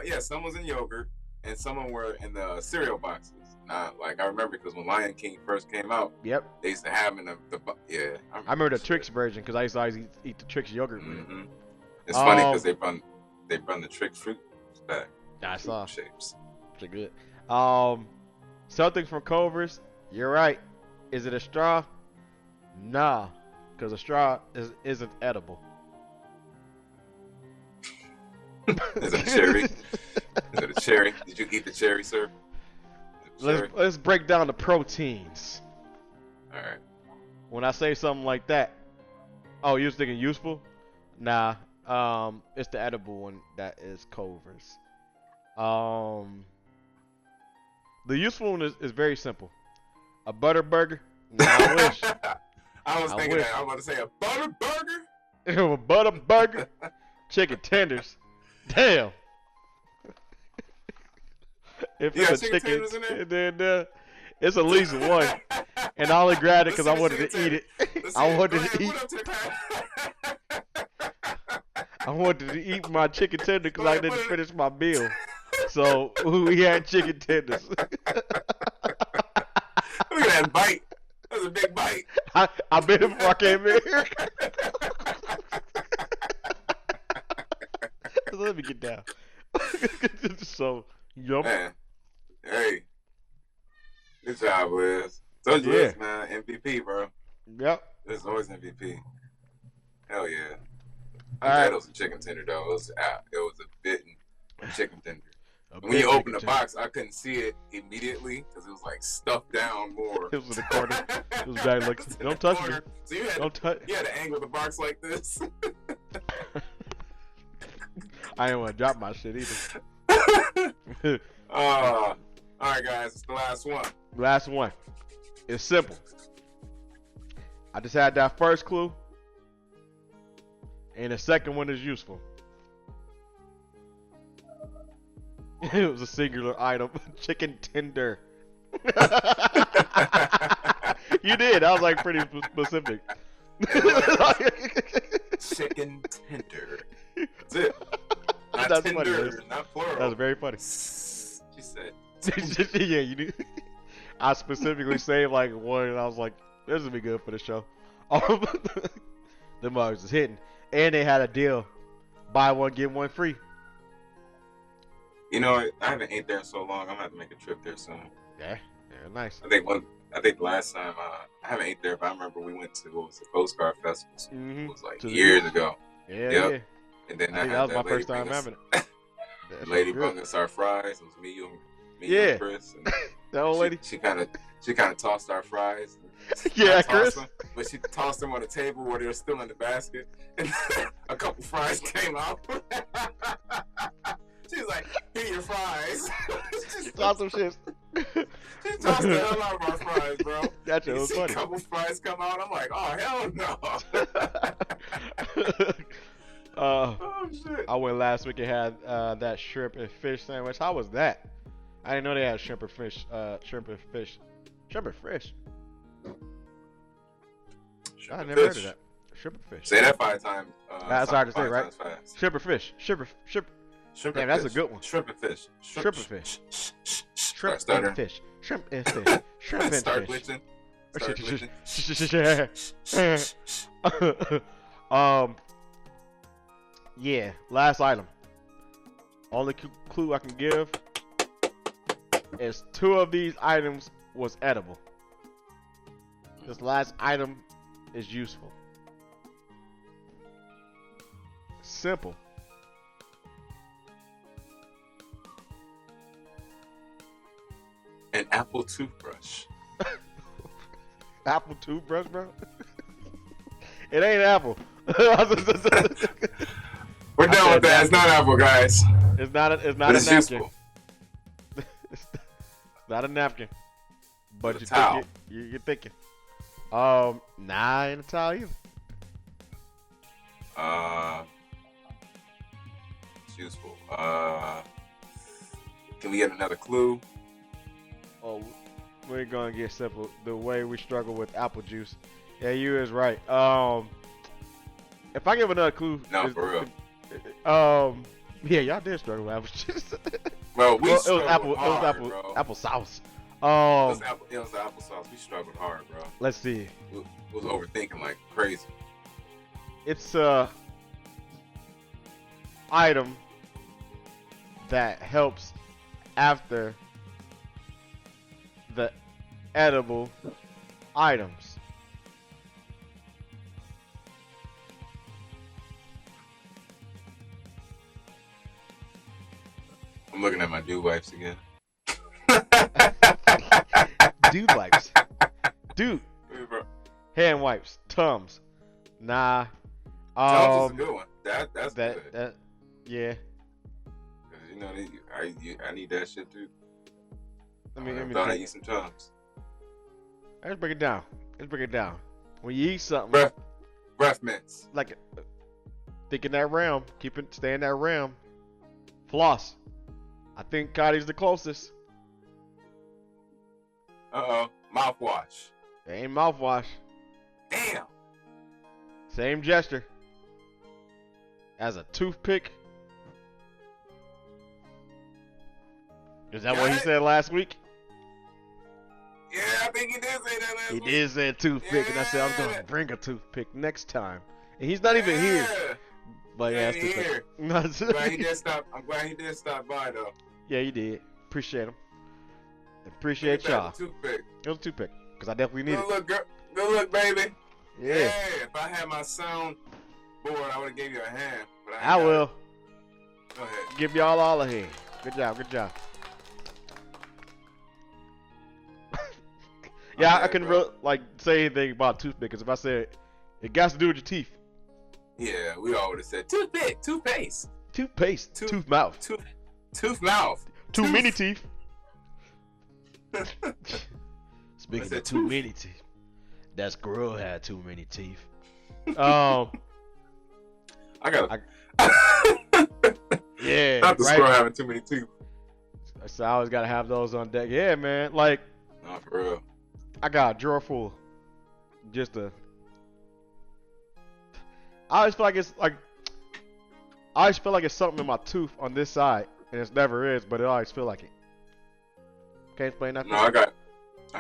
A: was in yogurt and some of them were in the cereal boxes. Like I remember because when Lion King first came out,
B: Yep.
A: they used to have them in yeah.
B: I remember the Trix version because I used to always eat the Trix yogurt.
A: Mm-hmm. It's funny because they run the Trix fruit back.
B: I saw.
A: Shapes.
B: Pretty good. Something from Culver's. You're right. Is it a straw? Nah, because a straw isn't edible.
A: Is it a cherry? Is it a cherry? Did you eat the cherry, sir?
B: Let's break down the proteins.
A: All right.
B: When I say something like that, oh, you was thinking useful? Nah, it's the edible one that is Culver's. The useful one is very simple. A butter burger? Nah, I wish.
A: I was
B: I
A: thinking
B: wish.
A: that. I was about to say a butter burger.
B: A butter burger? Chicken tenders? Damn. If
A: Yeah,
B: it's a
A: chicken
B: chicken,
A: tenders in there?
B: then it's at least one. And I only grabbed it because I wanted to eat it. I wanted to eat. I wanted to eat my chicken tender because I didn't finish my meal. So we had chicken tenders.
A: Look at that bite. That was a big bite.
B: I bit it before I came in here. Let me get down. So, yup.
A: Man, hey, good job, Liz. Told you,
B: Yeah.
A: Liz, man, MVP, bro.
B: Yep.
A: This is always MVP. Hell yeah.
B: All
A: I'm
B: right.
A: glad it was a chicken tender though. It was a bitten chicken tender. When you open the box, I couldn't see it immediately because it was like stuffed down more.
B: It was in the corner. It was very like, don't touch me.
A: So you had,
B: Don't touch.
A: you had to angle the box like this.
B: I didn't want to drop my shit either.
A: All right, guys, it's the last one.
B: Last one. It's simple. I just had that first clue. And the second one is useful. It was a singular item. Chicken tender. You did. I was like pretty specific.
A: Chicken tender. That's it. Not
B: That's
A: tender,
B: funny, Liz.
A: not plural.
B: That was very funny.
A: She said.
B: Yeah, you knew. I specifically saved like one, and I was like, "This will be good for the show." The mugs is hitting, and they had a deal: buy one get one free.
A: You know, I haven't ate there in so long. I'm gonna have to make a trip there soon.
B: Yeah, nice.
A: I think the last time I haven't ate there, but I remember we went to what was the Coast Guard Festival.
B: Mhm.
A: It was like
B: To the
A: years
B: beach.
A: ago.
B: Yeah,
A: Yep.
B: yeah.
A: And then
B: I think that was my first time having it. That
A: Lady
B: shit
A: brought
B: good.
A: us our fries. It was me, you,
B: Yeah.
A: and Chris. And
B: That old lady.
A: She kind of tossed our fries.
B: Yeah,
A: Not tossed
B: Chris.
A: them, but she tossed them on the table where they were still in the basket, and a couple fries came out. She's like, "Here are your fries."
B: Saw some shit.
A: She tossed the hell out of our fries, bro.
B: That shit
A: You
B: was
A: see
B: funny.
A: a couple fries come out. I'm like, "Oh hell no!" Oh shit.
B: I went last week and had that shrimp and fish sandwich. How was that? I didn't know they had shrimp and fish. Shrimp and fish. Shrimp and fish. I never heard of that. Shrimp and fish.
A: Say that 5 times.
B: That's hard to say,
A: five
B: right?
A: times fast.
B: Shrimp and fish. Shrimp
A: Shrimp
B: Damn,
A: and
B: that's
A: fish.
B: a good one.
A: Shrimp and fish.
B: Shrimp and fish. Shrimp
A: Start
B: and fish. Shrimp and fish. Shrimp and
A: Start
B: fish.
A: glitching. Start glitching.
B: Yeah, last item. Only clue I can give is 2 of these items was edible. This last item is useful. Simple.
A: An Apple toothbrush.
B: Apple toothbrush, bro? It ain't Apple.
A: We're done with that. It's not Apple, guys.
B: It's not a
A: But it's
B: napkin.
A: useful.
B: It's not a napkin. But
A: It's a towel.
B: you're thinking. Nah, ain't a towel either.
A: It's useful. Can we get another clue?
B: Oh, we're gonna get simple. The way we struggle with apple juice. Yeah, you is right. If I give another clue,
A: No,
B: it's-
A: for real.
B: yeah, y'all did struggle with apple juice.
A: Bro, we
B: Well, it was
A: struggled
B: apple.
A: hard,
B: It was apple.
A: bro.
B: Apple sauce.
A: It was applesauce. We struggled hard, bro.
B: Let's see.
A: We was overthinking like crazy.
B: It's a item that helps after the edible items.
A: I'm looking at my dude wipes again.
B: Dude wipes. Dude.
A: Bro,
B: Hand wipes. Tums. Nah.
A: Tums is a good one. That's good.
B: That yeah.
A: 'Cause, you know, I need that shit too.
B: Let me
A: thought I
B: think.
A: eat some Tums.
B: Let's break it down. When you eat something,
A: Breath mints.
B: like think in that realm, stay in that realm. Floss. I think Cotty's the closest.
A: Mouthwash.
B: It ain't mouthwash.
A: Damn.
B: Same gesture. As a toothpick. Is that what he
A: Got it?
B: said last week?
A: Yeah, I think he did say that last
B: He
A: week.
B: did say toothpick, and I said I was
A: Yeah.
B: gonna bring a toothpick next time. And he's not even here.
A: Yeah.
B: But yeah,
A: Yeah,
B: it's
A: he
B: toothpick.
A: I'm glad he did stop by though.
B: Yeah, you did. Appreciate him. Appreciate
A: Look at
B: y'all.
A: that Toothpick.
B: It was a toothpick, because I definitely need
A: Good
B: it.
A: look, girl. Good look, baby.
B: Yeah,
A: If I had my sound board, I would have gave you a hand. But
B: I
A: ain't got
B: will.
A: it. Go ahead.
B: Give y'all all a hand. Good job. Yeah, I
A: Okay,
B: couldn't
A: bro.
B: really, like say anything about toothpick, because if I said it got to do with your teeth,
A: Yeah, we all would have said toothpick, toothpaste,
B: toothpaste, tooth mouth,
A: tooth mouth.
B: too
A: Tooth.
B: many teeth. Speaking
A: I
B: of
A: said
B: too
A: tooth.
B: many teeth, that squirrel had too many teeth.
A: I got
B: Yeah,
A: not the
B: right.
A: squirrel having too many teeth.
B: So I always gotta have those on deck. Yeah, man. Like
A: Nah, for real.
B: I got a drawer full. Just a. I always feel like it's like. I always feel like it's something in my tooth on this side, and it never is, but it always feel like it. Can't explain nothing.
A: No, I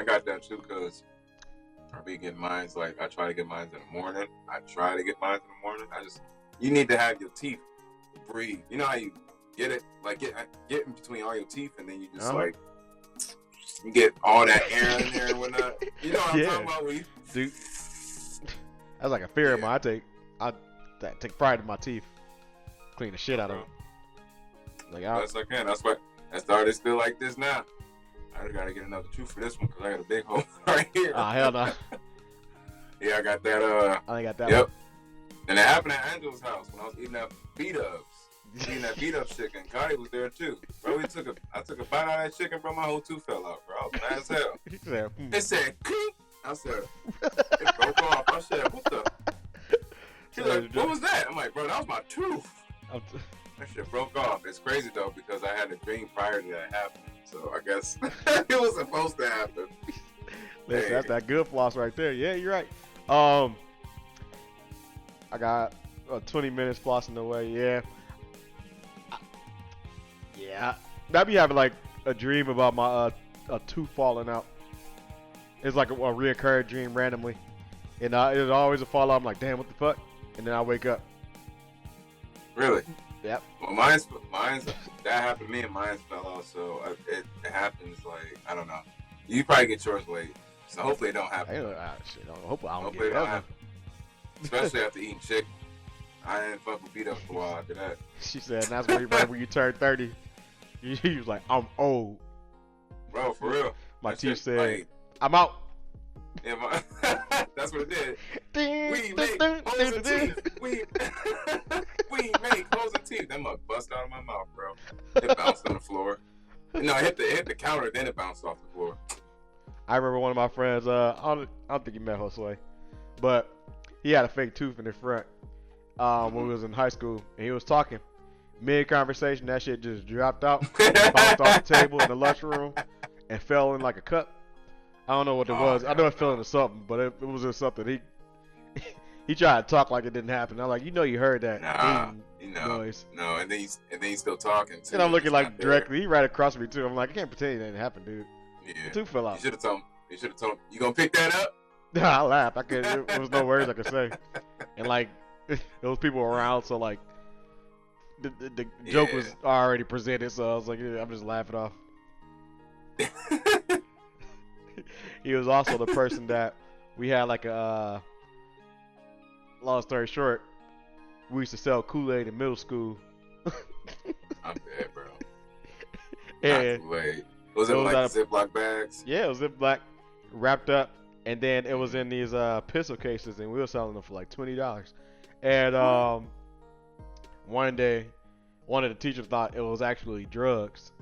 A: got that too, cause I be getting mines. Like I try to get mines in the morning. You need to have your teeth breathe. You know how you get it, like get in between all your teeth, and then you just like you get all that air in there and whatnot. You know what I'm
B: Yeah.
A: talking about?
B: Dude, that's like a fear of mine. I take pride in my teeth. Clean the shit out of them. Like
A: That's okay. That's why I started still like this now. I gotta get another tooth for this one because I got a big hole right here.
B: hell no.
A: Yeah, I got that.
B: I ain't got that.
A: Yep. And it happened at Angela's house when I was eating that beat-ups. Eating that beat-up chicken. Cardi was there too. Bro, I took a bite out of that chicken, bro. My whole tooth fell out, bro. I was mad as hell.
B: He said, "Hmm."
A: It said, "Clink." I said, it broke off. I said, what the? She's like, what was that? I'm like, bro, that was my tooth. That shit broke off. It's crazy though because I had a dream prior to that happening. So I guess it was supposed to happen.
B: Listen, that's that good floss right there. Yeah, you're right. I got 20 minutes flossing away. Yeah. Yeah, I be having like a dream about my a tooth falling out. It's like a reoccurring dream randomly, and it's always a fall out. I'm like, damn, what the fuck? And then I wake up.
A: Really?
B: Yep.
A: Well, mine's that happened to me, and mine fell out. So it happens. Like, I don't know. You probably get yours late, so hopefully it don't happen.
B: Shit, I hope I don't
A: Hopefully it
B: get
A: don't
B: that.
A: happen. Especially after eating chicken. I didn't fuck with beat up for a while after that.
B: She said, and that's when you turn 30. You was like, I'm old.
A: Bro, for real.
B: My
A: That
B: teeth
A: shit,
B: said,
A: like,
B: I'm out.
A: yeah, that's what it did.
B: Ding,
A: We
B: ding,
A: make
B: ding,
A: holes in
B: ding,
A: teeth. We make holes in teeth. That mug bust out of my mouth, bro. It bounced on the floor. No, it hit the counter, then it bounced off the floor.
B: I remember one of my friends, I don't think you met Josue, but he had a fake tooth in the front when we was in high school, and he was talking. Mid-conversation, that shit just dropped out, bounced off the table in the lunchroom, and fell in like a cup. I don't know what it was. I know it fell into something, but it was just something. He tried to talk like it didn't happen. I'm like, you heard that noise.
A: No, and then he's still talking too.
B: And I'm looking
A: It's
B: like
A: not there.
B: directly. He right across me too. I'm like, I can't pretend it didn't happen, dude.
A: Yeah.
B: The tooth fell
A: You
B: out.
A: should have told him. You gonna pick that up?
B: I laughed. There was no words I could say. And like, there was people around, so like, the joke was already presented. So I was like, yeah, I'm just laughing off. He was also the person that we had like a. Long story short, we used to sell Kool-Aid in middle school.
A: I'm dead, bro.
B: And
A: Kool-Aid. Was it like Ziploc bags?
B: Yeah, it was Ziploc wrapped up, and then it was in these pistol cases, and we were selling them for like $20. And one day, one of the teachers thought it was actually drugs,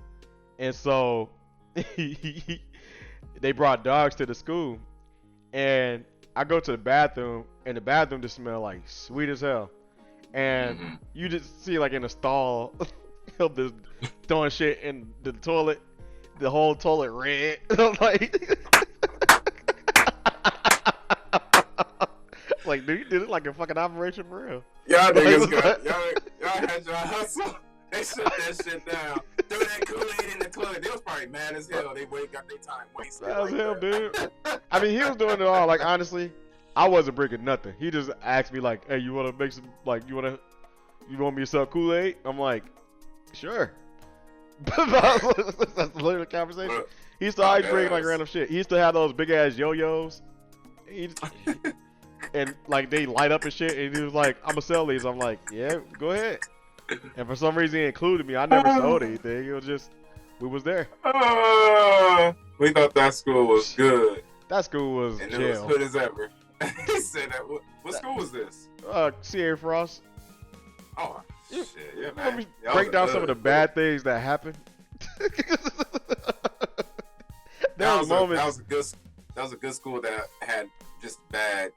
B: and so they brought dogs to the school, and I go to the bathroom, and the bathroom just smelled like sweet as hell. And you just see like in the stall, he'll just throwing shit in the toilet, the whole toilet red. I'm like, dude, you did it like a fucking operation for real.
A: Y'all niggas y'all had your hustle. They shut that shit down. Threw that Kool-Aid in the toilet. They was probably mad as hell. They got their time wasted.
B: That was him, dude. I mean, he was doing it all. Like, honestly, I wasn't bringing nothing. He just asked me, like, hey, you want to make some, like, you want me to sell Kool-Aid? I'm like, sure. That's literally the conversation. He used to always bring, like, random shit. He used to have those big-ass yo-yos. And, like, they light up and shit. And he was like, I'm going to sell these. I'm like, yeah, go ahead. And for some reason, he included me. I never sold anything. It was just, we was there.
A: We thought that school was good.
B: That school was
A: and
B: jail.
A: it was good as ever. He said that. What school was this?
B: Sierra Frost.
A: Oh, shit. Yeah,
B: Let
A: man.
B: me break down some of the bad things that happened.
A: That was a good school that had just bad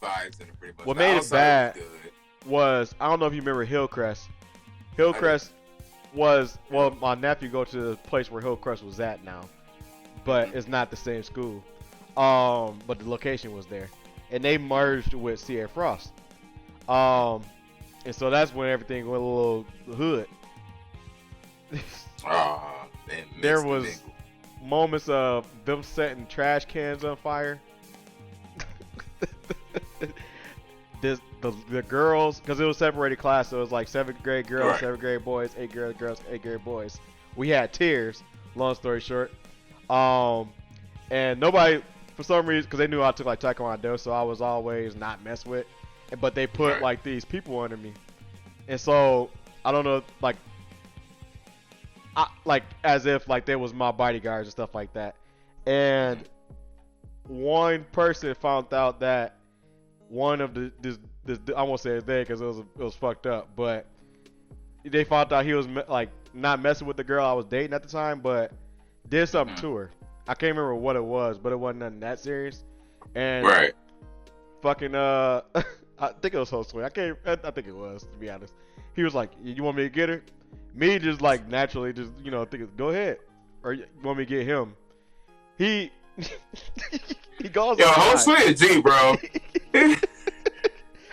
A: vibes in it, pretty much.
B: What
A: The
B: made it
A: outside
B: bad
A: was good.
B: was, I don't know if you remember Hillcrest. Hillcrest was, well, my nephew go to the place where Hillcrest was at now, but it's not the same school. But the location was there, and they merged with Sierra Frost. And so that's when everything went a little hood. There was moments of them setting trash cans on fire. The girls, because it was separated class, so it was like 7th grade girls,
A: Right.
B: 7th grade boys, 8th grade girls, 8th grade boys. We had tiers, long story short. And nobody, for some reason, because they knew I took like Taekwondo, so I was always not messed with. But they put
A: Right.
B: like these people under me. And so, I don't know, like as if like they was my bodyguards and stuff like that. And one person found out that one of this I won't say his name because it was fucked up, but they found out he was like not messing with the girl I was dating at the time, but did something to her. I can't remember what it was, but it wasn't nothing that serious. And
A: Right.
B: fucking I think it was Josue. I think it was, to be honest. He was like, "You want me to get her?" Me just like naturally just thinking, "Go ahead," or "You want me to get him?" He goes.
A: Yo, Josue a G, bro.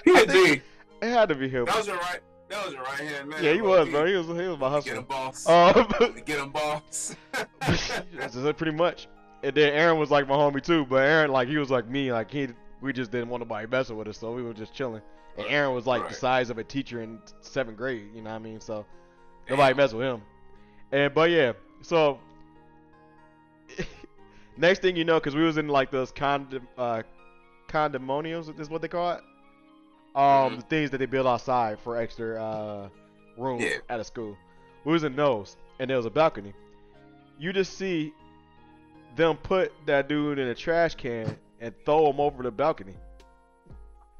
A: He a G.
B: It had to be him.
A: That was your right. No, was your right hand man.
B: Yeah, he was, bro. He was my
A: Get him,
B: hustler.
A: boss. Get him, boss.
B: That's it, pretty much. And then Aaron was like my homie too, but Aaron like he was like me, like we just didn't want nobody messing with us, so we were just chilling. And Aaron was like the size of a teacher in 7th grade, you know what I mean? So nobody messed with him. But yeah, so next thing you know, because we was in like those condominiums, is what they call it. The things that they build outside for extra rooms at a school. We was in those, and there was a balcony. You just see them put that dude in a trash can and throw him over the balcony.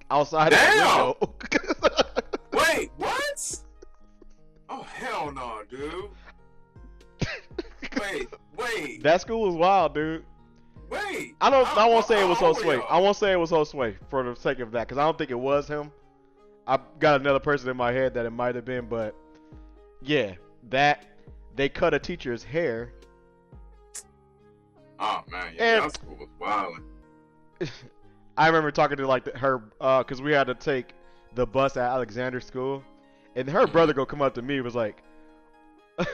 B: Outside of the window.
A: Wait, what? Oh, hell no, dude. Wait.
B: That school was wild, dude.
A: Wait.
B: I won't say it was Josue. I won't say it was Josue for the sake of that, because I don't think it was him. I got another person in my head that it might have been, but yeah, that they cut a teacher's hair.
A: Oh man, yeah, that school was wild.
B: I remember talking to like her, because we had to take the bus at Alexander School, and her brother go come up to me, was like, I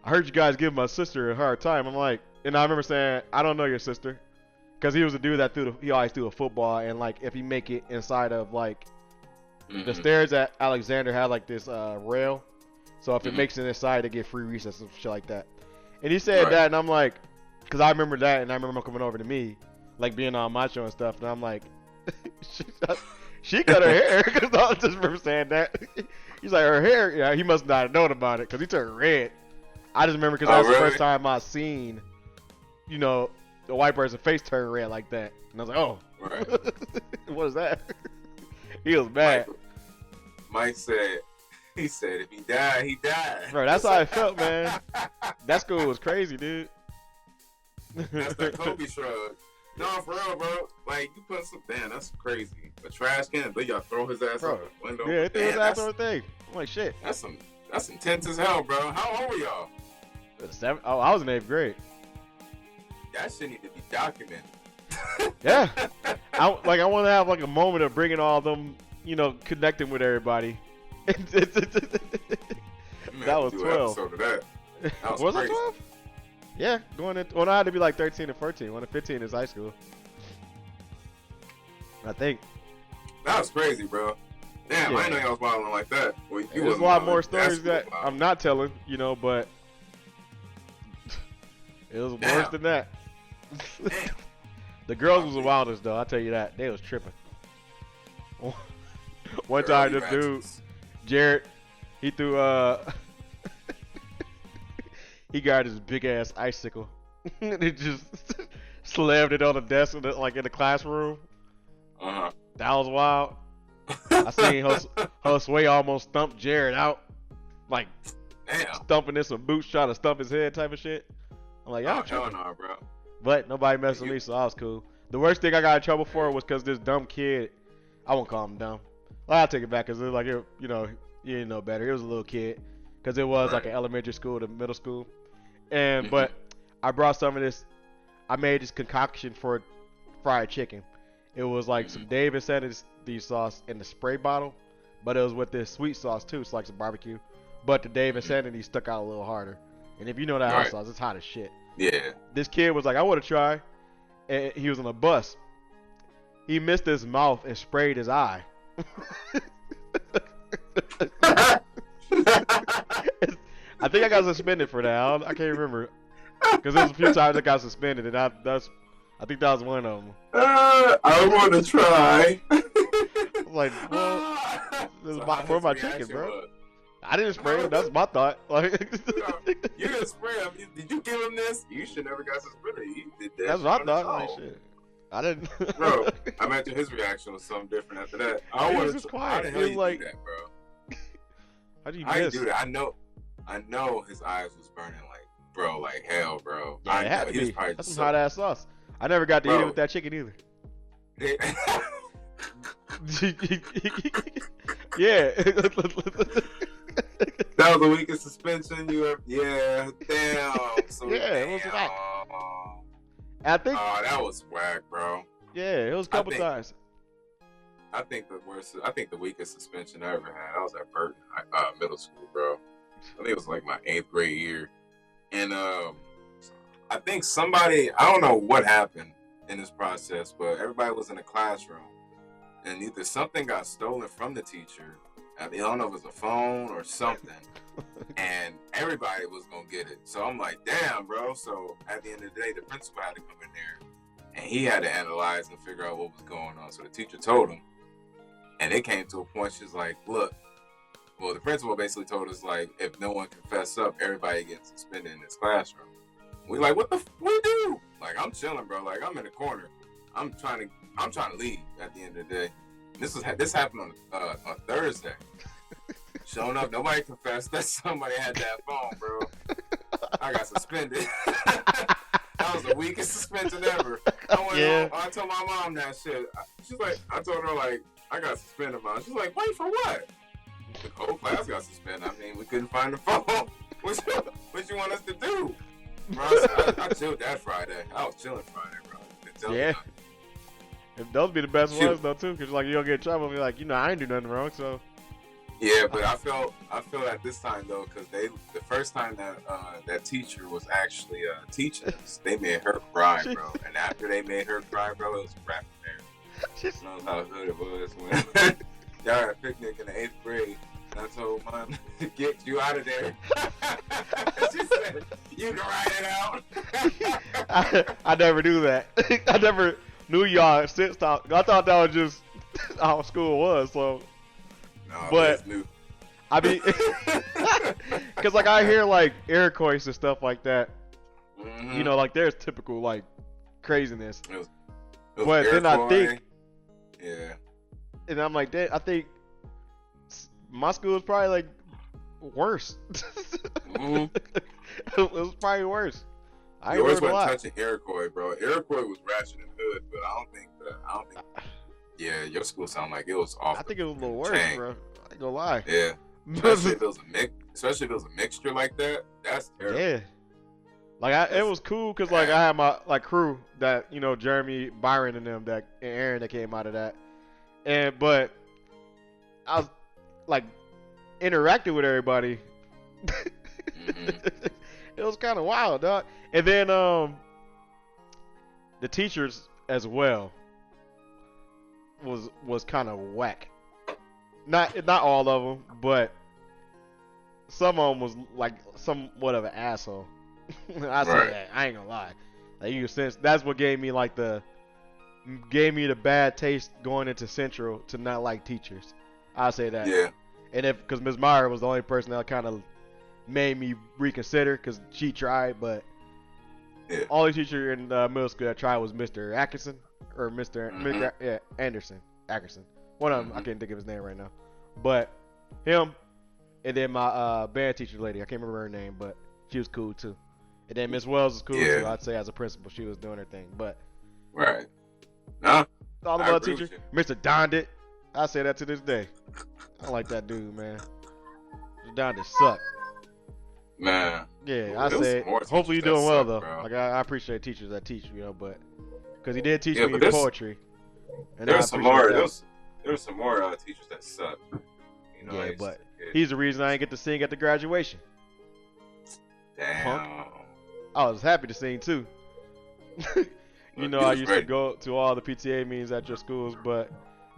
B: heard you guys give my sister a hard time. I'm like, and I remember saying, I don't know your sister, because he was a dude that he always threw a football, and like if he make it inside of like the stairs at Alexander had like this rail, so if it makes it inside, they get free recess and shit like that. And he said that, and I'm like, because I remember that, and I remember him coming over to me, like being on my show and stuff, and I'm like, she cut her hair, because I just remember saying that. He's like, her hair, yeah, he must not have known about it, because he turned red. I just remember because that was the first time I seen, you know, the white person's face turn red like that, and I was like, oh, what is that? He was mad.
A: Mike said, he said, if he died, he died.
B: Bro, that's how I felt, man. That school was crazy, dude.
A: That's that Kobe shrug. No, for real, bro. Like, you put some, damn, that's crazy. A trash can, but y'all throw his ass out the window.
B: Yeah, he threw his ass on the thing. I'm like, shit.
A: That's intense as hell, bro. How old were y'all?
B: 7. Oh, I was in 8th grade.
A: That shit need to be documented.
B: Yeah. I want to have like a moment of bringing all them, you know, connecting with everybody. That was 12.
A: That
B: was it 12? Yeah, going in. Well, I had to be like 13 or 14. 1 to 15 is high school, I think.
A: That was crazy, bro. Damn, I didn't know y'all was wilding like that. Well,
B: there's a lot more stories that I'm not telling, you know, but it was worse than that. The girls was the wildest, though. I'll tell you that. They was tripping. One time, this dude, Jared, he threw he got his big ass icicle and he just slammed it on the desk in the classroom. That was wild. I seen Josue almost stumped Jared out, like stumping in some boots, trying to stump his head type of shit. I'm like, y'all tripping.
A: No, bro.
B: But nobody messed with me, so I was cool. The worst thing I got in trouble for was because this dumb kid, I won't call him dumb. Well, I'll take it back because it was like, you know, you didn't know better. It was a little kid because it was like an elementary school to middle school. And but I brought some of this. I made this concoction for fried chicken. It was like some Dave and Sandy's sauce in the spray bottle, but it was with this sweet sauce too. It's like some barbecue, but the Dave and Sandy stuck out a little harder. And if you know that hot sauce, it's hot as shit.
A: Yeah. This
B: kid was like, I want to try, and he was on a bus. He missed his mouth and sprayed his eye. I think I got suspended for that. I can't remember because there was a few times I got suspended, and I think that was one of them.
A: I want to try.
B: Like, well, this is for my chicken, bro. I didn't spray him. That's my thought. Like,
A: you didn't spray him. Did you give him this? You should never got suspended. You did that.
B: That's my thought. Like, shit. I didn't.
A: Bro, I imagine his reaction was something different after that.
B: I was just quiet.
A: How the hell you like, do that, bro?
B: How do you
A: miss? Do that? I know his eyes was burning like hell, bro.
B: Yeah, it had to be. That's some hot ass sauce. I never got to eat it with that chicken either. Yeah.
A: That was the weakest suspension you ever. Yeah, damn. So
B: yeah, it was whack. I think.
A: Oh, that was whack, bro.
B: Yeah, it was a couple times.
A: I think the worst. I think the weakest suspension I ever had. I was at Burton Middle School, bro. I think it was like my 8th grade year, and I think somebody. I don't know what happened in this process, but everybody was in a classroom, and either something got stolen from the teacher. I mean, I don't know if it was a phone or something, and everybody was gonna get it. So I'm like, damn, bro. So at the end of the day, the principal had to come in there, and he had to analyze and figure out what was going on. So the teacher told him, and it came to a point. She's like, look, well, the principal basically told us, like, if no one confess up, everybody gets suspended in this classroom. We like, what we do? Like, I'm chilling, bro. Like, I'm in the corner. I'm trying to leave at the end of the day. This happened on Thursday. Showing up, nobody confessed that somebody had that phone, bro. I got suspended. That was the weakest suspension ever. I told my mom that shit. She's like, I told her, like, I got suspended, mom. She's like, wait, for what? The whole class got suspended. I mean, we couldn't find the phone. What you want us to do? Bro, I chilled that Friday. I was chilling Friday, bro.
B: Yeah. If those be the best ones though too, cause like you don't get in trouble. Be like, I ain't do nothing wrong, so.
A: Yeah, but I felt at this time though, cause the first time that that teacher was actually teaching us, they made her cry, bro. And after they made her cry, bro, it was a wrap there. She knows how good it was when y'all had a picnic in the 8th grade. And I told Mom to get you out of there. She said, "You can write it out."
B: I never do that. I never knew y'all since talk. I thought that was just how school was. So,
A: no,
B: but
A: new.
B: I mean, because like I hear like Iroquois and stuff like that.
A: Mm-hmm.
B: Like there's typical like craziness.
A: It was
B: but then I think,
A: yeah,
B: and I'm like, I think my school is probably like worse.
A: Mm-hmm.
B: It was probably worse.
A: You always went touching Iroquois, bro. Iroquois was ratchet and hood, but I don't think. Yeah, your school sounded like it was off.
B: I think it was a little worse, bro. I ain't gonna lie.
A: Yeah, especially if it was a mixture like that. That's terrible.
B: Yeah. Like it was cool because like I had my like crew that Jeremy, Byron, and them and Aaron that came out of that, but I was like interacting with everybody.
A: Mm-hmm.
B: It was kind of wild, dog. And then the teachers as well was kind of whack. Not all of them, but some of them was like somewhat of an asshole. I say that. I ain't gonna lie. Like you sense that's what gave me the bad taste going into Central to not like teachers. I say that.
A: Yeah.
B: And because Ms. Meyer was the only person that kind of made me reconsider because she tried, but only teacher in middle school that tried was Mr. Atkinson or Mr. Anderson. Atkinson. One of them. I can't think of his name right now. But him, and then my band teacher lady. I can't remember her name, but she was cool too. And then Miss Wells was cool too. I'd say as a principal, she was doing her thing. But
A: right. Nah.
B: All the other teachers, Mr. Dondit. I say that to this day. I don't like that dude, man. Mr. Dondit sucked.
A: Man.
B: Yeah, I say. Hopefully you're doing well though. Bro. Like I appreciate teachers that teach, but because he did teach me poetry. And
A: there were some more. There were some more teachers that suck.
B: Yeah, but he's the reason I didn't get to sing at the graduation.
A: Damn.
B: Punk. I was happy to sing too. I used to go to all the PTA meetings at your schools, but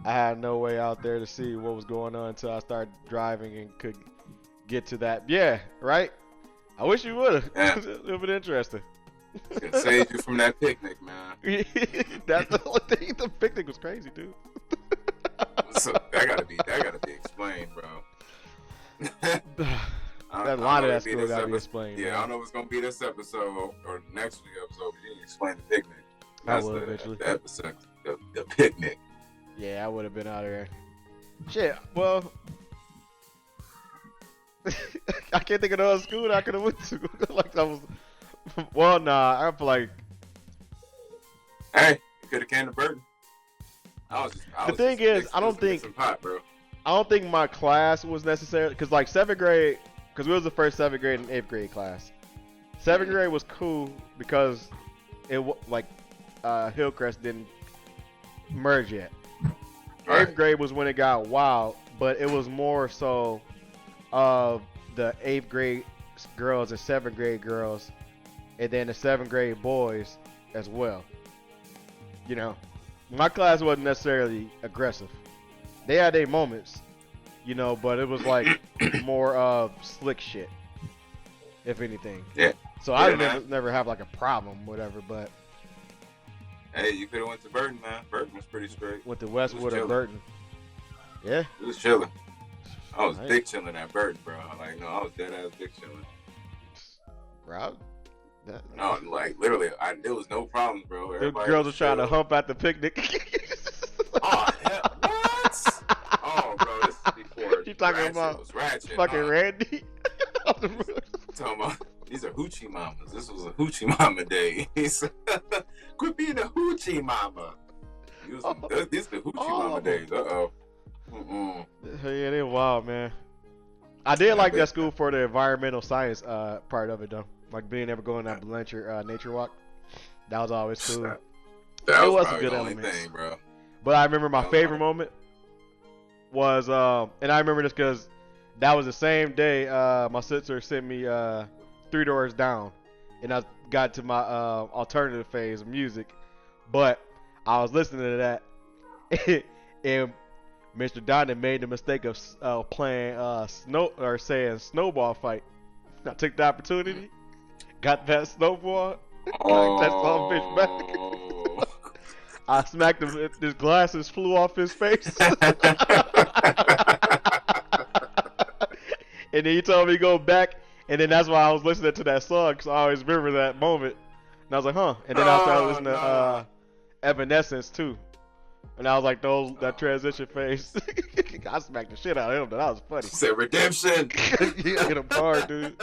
B: I had no way out there to see what was going on until I started driving and could get to that. Yeah, right? I wish you would have.
A: Yeah.
B: It would have been interesting.
A: It's gonna save you from that picnic, man.
B: That's the only thing. The picnic was crazy, dude.
A: So that gotta be explained, bro.
B: That line of that school gotta be explained.
A: Yeah,
B: man.
A: I don't know if it's gonna be this episode or next week's episode, but you need to explain the picnic.
B: That's I will eventually.
A: The episode, the picnic.
B: Yeah, I would have been out of there. Shit, well, I can't think of another school that I could have went to. Like that was. Well, nah, I feel like.
A: Hey, you could have came to Burton. The
B: thing is, I don't think. I don't think my class was necessarily because like 7th grade, because we was the first 7th grade and 8th grade class. 7th grade was cool because it Hillcrest didn't merge yet. 8th grade was when it got wild, but it was more so of the 8th grade girls and 7th grade girls, and then the 7th grade boys as well. You know, my class wasn't necessarily aggressive. They had their moments, you know, but it was like more of slick shit, if anything.
A: Yeah.
B: So I
A: man.
B: never have like a problem, whatever. But
A: Hey, you could have went to Burton, man. Burton was pretty straight.
B: went to Westwood or
A: chilling.
B: Burton. Yeah.
A: It was chilling. I was
B: Nice.
A: dick chilling at Burton, bro. Like, no, I was dead ass dick chilling.
B: Bro,
A: No, like literally, it was no problems, bro.
B: the
A: Everybody
B: girls were
A: was
B: trying to
A: chill.
B: hump at the picnic.
A: Oh, hell, what? Oh, bro, this is before
B: You talking
A: ratchet
B: about
A: was ratchet.
B: Fucking Randy.
A: Talking about, these are hoochie mamas. This was a hoochie mama day. Quit being a hoochie mama. This the hoochie mama days. Uh-oh. Mm-mm.
B: Yeah, they wild, man. I did like that school for the environmental science part of it, though. Like being able to go on that Blanchard nature walk. That was always cool.
A: That
B: It was
A: was
B: some
A: probably
B: good
A: the only
B: elements.
A: thing, bro.
B: But I remember my favorite moment was, and I remember this because that was the same day my sister sent me 3 Doors Down, and I got to my alternative phase of music. But I was listening to that, and Mr. Donnan made the mistake of playing saying snowball fight. I took the opportunity, got that snowball, knocked that son of a bitch back.
A: Oh.
B: I smacked him. His glasses flew off his face. And then he told me to go back. And then that's why I was listening to that song, because I always remember that moment. And I was like, huh. And then I started listening to Evanescence, too. And I was like, that transition phase. I smacked the shit out of him. That was funny.
A: Said redemption.
B: He hit him hard, dude.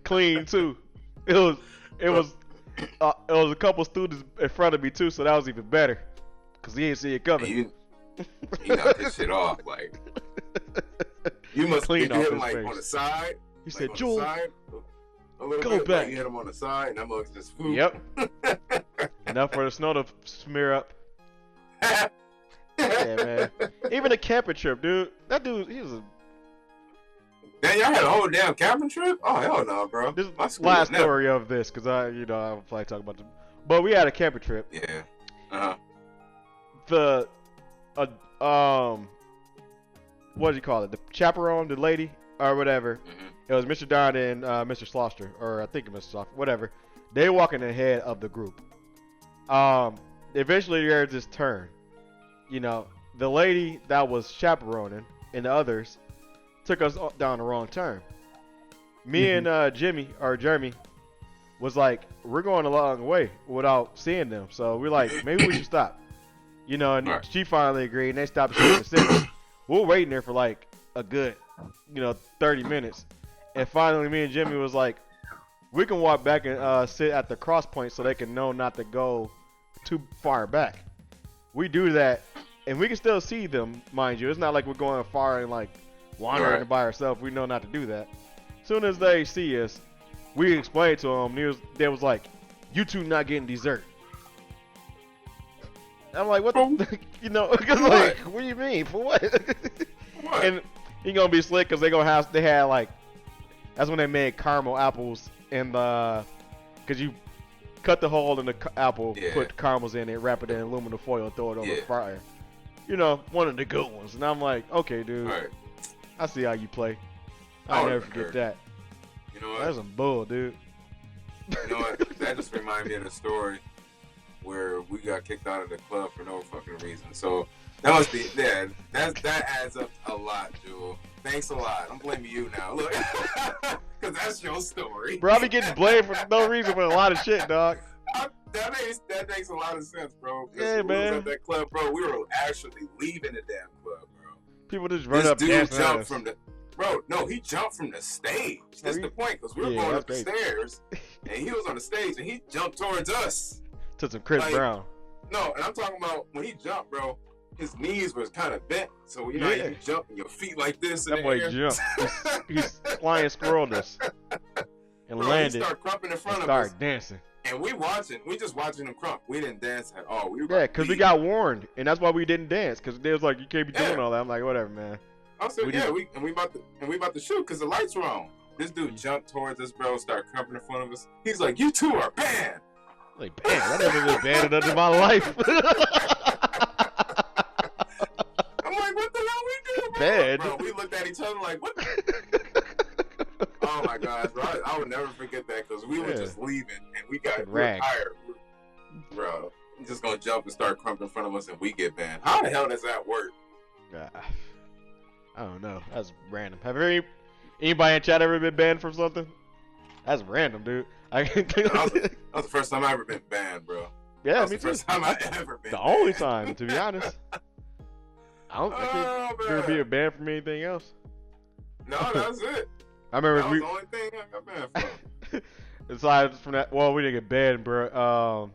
B: Clean, too. It was a couple students in front of me too, so that was even better, cause he didn't see it coming.
A: You knocked this shit off, like you must
B: Clean
A: hit
B: off
A: him
B: his
A: like
B: face.
A: on the side.
B: He
A: Like
B: said,
A: on the
B: "Joel,
A: side, a little
B: go
A: bit,
B: back."
A: Like you hit him on the side, and that mug's just food.
B: Yep. Enough for the snow to smear up. Yeah, man. Even a camping trip, dude. That dude, he was a.
A: Man, y'all had a whole damn camping trip? Oh hell no, bro.
B: This
A: My school
B: last
A: was never-
B: story of this, cause I don't probably talk about them. But we had a camping trip.
A: Yeah. Uh-huh.
B: The, what do you call it? The chaperone, the lady, or whatever.
A: Mhm.
B: It was Mr. Don and Mr. Sloster, or I think it was Mr. Sloster, whatever. They walking ahead of the group. Eventually there's this turn. You know, the lady that was chaperoning and the others took us down the wrong turn. Me and Jeremy was like, we're going a long way without seeing them. So we're like, maybe we should stop. You know, and
A: Right.
B: she finally agreed, and they stopped at 6. We're waiting there for like a good, 30 minutes. And finally, me and Jimmy was like, we can walk back and sit at the cross point so they can know not to go too far back. We do that, and we can still see them, mind you. It's not like we're going far and like wandering
A: Right.
B: by ourselves. We know not to do that. As soon as they see us, we explained to them. They was like, "You two not getting dessert." I'm like, "What?" The, because like, what do you mean for what?
A: What?
B: And he gonna be slick because they had like, that's when they made caramel apples in the, because you cut the hole in the apple,
A: Yeah.
B: put caramels in it, wrap it in aluminum foil, and throw it over the
A: Yeah.
B: fryer. One of the good ones. And I'm like, okay, dude,
A: Right.
B: I see how you play.
A: I
B: I'll
A: would've
B: never forget
A: heard.
B: that.
A: You know what?
B: That's some bull, dude.
A: You know what? That just reminded me of the story where we got kicked out of the club for no fucking reason. So that must be that adds up a lot, Jewel. Thanks a lot. I'm blaming you now. Look, because that's your story.
B: Bro, I be getting blamed for no reason for a lot of shit, dog.
A: That makes a lot of sense, bro. 'Cause
B: Yeah,
A: when we was
B: man.
A: at that club, bro, we were actually leaving the damn club, bro.
B: People just run
A: This
B: up
A: dude
B: dancing at
A: jumped
B: us.
A: from the. Bro, no, he jumped from the stage. That's
B: Oh,
A: the point, because we were
B: yeah,
A: going
B: that's
A: up the
B: crazy.
A: stairs, and he was on the stage, and he jumped towards us.
B: To some Chris
A: like,
B: Brown.
A: No, and I'm talking about when he jumped, bro. His knees was kind of bent, so you know
B: Yeah.
A: you jump and your feet like this. In
B: That
A: the
B: boy
A: air.
B: jumped. He's flying squirrel this. And
A: Bro,
B: landed
A: he started crumping in
B: and
A: front of us.
B: started dancing.
A: And we just watching them crunk. We didn't dance at all. We were
B: Yeah, because we got warned, and that's why we didn't dance. Because they was like, you can't be doing all that. I'm like, whatever, man.
A: I said, we about to shoot because the lights were on. This dude jumped towards us, bro, started crumping in front of us. He's like, you two are banned.
B: Like, banned? I never been banned under my life.
A: I'm like, what the hell we do, bro?
B: Banned?
A: Bro, we looked at each other like, what the? Oh my gosh, bro. I would never forget that because we were just leaving and we were tired. Bro, I'm just going to jump and start crumping in front of us and we get banned. How the hell does that work?
B: I don't know. That's random. Have anybody in chat ever been banned from something? That's random, dude.
A: That was the first time I ever been banned, bro.
B: Yeah,
A: me too. First time I ever been.
B: The
A: banned.
B: only time, to be honest. I can't remember being banned from anything else.
A: No, that's it.
B: I remember
A: that was the only thing I got banned from.
B: Aside from that, well, we didn't get banned, bro.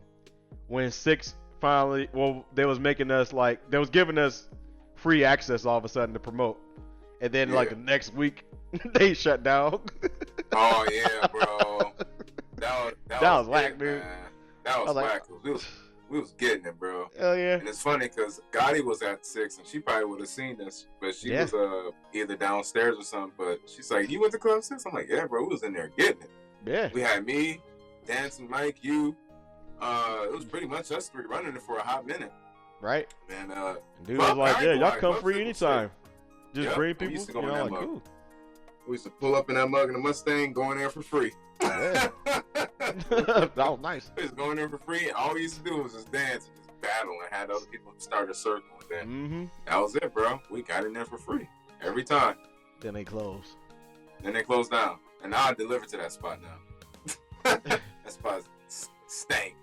B: When 6 finally, they was making us they was giving us free access all of a sudden to promote, and then like the next week they shut down.
A: Oh yeah, bro. That was
B: whack, dude.
A: Man. That was whack. We was getting it, bro.
B: Hell yeah.
A: And it's funny because Gotti was at 6 and she probably would have seen this, but she was either downstairs or something. But she's like, "You went to Club 6?" I'm like, "Yeah, bro. We was in there getting it."
B: Yeah.
A: We had me, Dancing Mike, you. It was pretty much us three running it for a hot minute.
B: Right.
A: And
B: dude was like, "Yeah, y'all come free anytime. Just bring people."
A: We used to go in that mug. Cool. We used to pull up in that mug in the Mustang, going there for free.
B: Yeah. That was nice.
A: We was going there for free, and all we used to do was just dance and just battle and had other people start a circle. And then that was it, bro. We got in there for free every time.
B: Then they closed.
A: Down. And now I deliver to that spot now. That spot stank.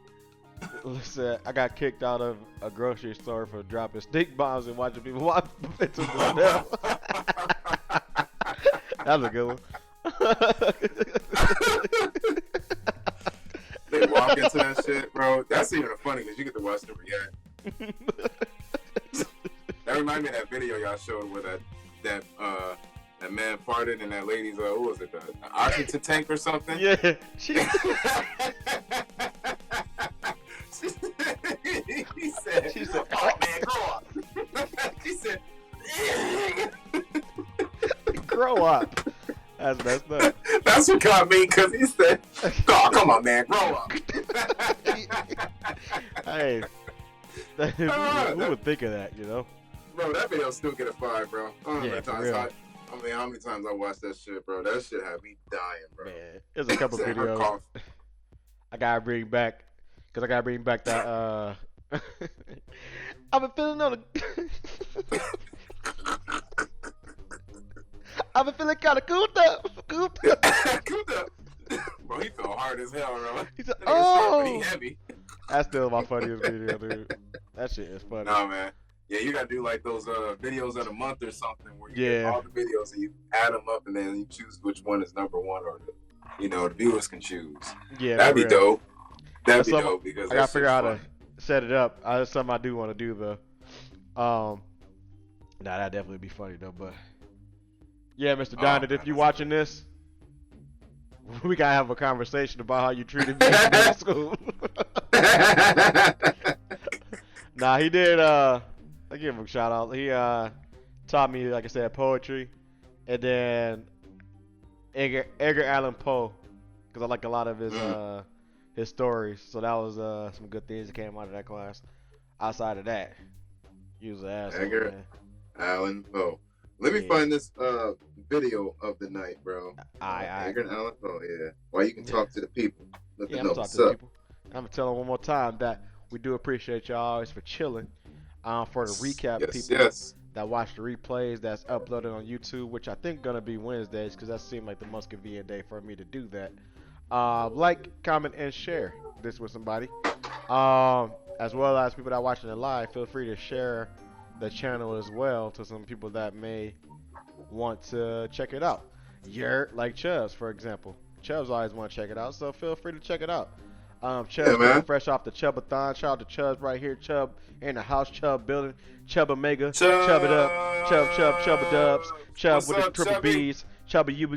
B: Listen, I got kicked out of a grocery store for dropping stink bombs and watching people walk into the That was a good one.
A: They walk into that shit, bro. That's even funny because you get to watch them react. That reminds me of that video y'all showed where that man farted in that lady's what was it, the oxygen tank or something?
B: Yeah.
A: He said, "Oh man, grow up." He said,
B: "Grow up." That's messed up.
A: That's what got me because he said, "Oh, come on, man, grow up."
B: Hey, who would think of that, you know?
A: Bro, that video still get a 5, bro. I don't know how many times I watched that shit, bro. That shit had me dying, bro.
B: Man, there's a couple videos I gotta bring back because I gotta bring back that. I've been feeling I've been feeling kind of cooped up.
A: Cooped up. Bro, he felt hard as hell, bro.
B: He said,
A: but he heavy.
B: That's still my funniest video, dude. That shit is funny.
A: Nah, man. Yeah, you gotta do like those videos of the month or something where you get all the videos and you add them up and then you choose which one is number one or the viewers can choose. Yeah, that'd be dope. That'd be dope because
B: I gotta figure out how to set it up. That's something I do want to do though. That'd definitely be funny though. But yeah, Mr. Donald, if you watching this, we gotta have a conversation about how you treated me in middle school. Nah, he did. I give him a shout out. He taught me, like I said, poetry, and then Edgar Allan Poe, because I like a lot of his stories. So that was some good things that came out of that class. Outside of that, he was an asshole.
A: Edgar Allan Poe. Let me find this video of the night, bro. Edgar Allan Poe, yeah. While you can talk to the people. Let them know what's up.
B: I'm gonna tell them one more time that we do appreciate y'all always for chilling. For the recap, people that watch the replays that's uploaded on YouTube, which I think gonna be Wednesdays, because that seemed like the most convenient day for me to do that. Like, comment, and share this with somebody. As well as people that are watching it live, feel free to share the channel as well to some people that may want to check it out. Like Chubbs, for example. Chubbs always want to check it out, so feel free to check it out. Chubb fresh off the Chubbathon. Shout out to Chubb right here. Chubb in the house. Chubb building. Chubb Omega. Chubb it up. Chubba Dubs. Chubb with the triple B's. Chubba you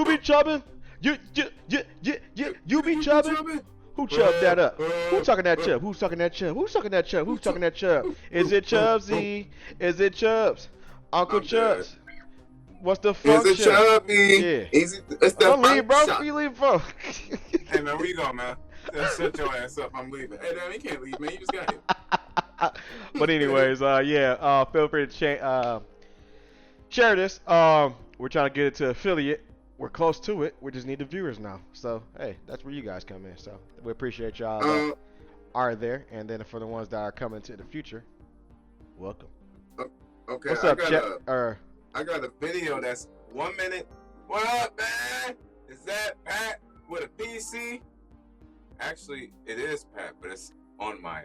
B: be chubbing. You be chubbing? Who chubbed that up? Who talking that chub? Who's talking that chub? Who's talking that chub? Who's talking that chub? Is it Chubsy? Is it Chubs? Uncle
A: I'm
B: Chubs? What's the
A: Is
B: function?
A: it chubby?
B: Yeah.
A: It's the
B: Don't leave, bro.
A: function.
B: Where you leave from?
A: Hey man, where you going, man? Shut your ass up. I'm leaving. Hey, man, you can't leave, man. You just got here.
B: But anyways, feel free to share this. We're trying to get it to affiliate. We're close to it. We just need the viewers now. So hey, that's where you guys come in. So we appreciate y'all that are there, and then for the ones that are coming to the future, welcome.
A: Okay.
B: What's up, Chet?
A: I got a video that's 1 minute. What up, man? Is that Pat with a PC? Actually, it is Pat, but it's on my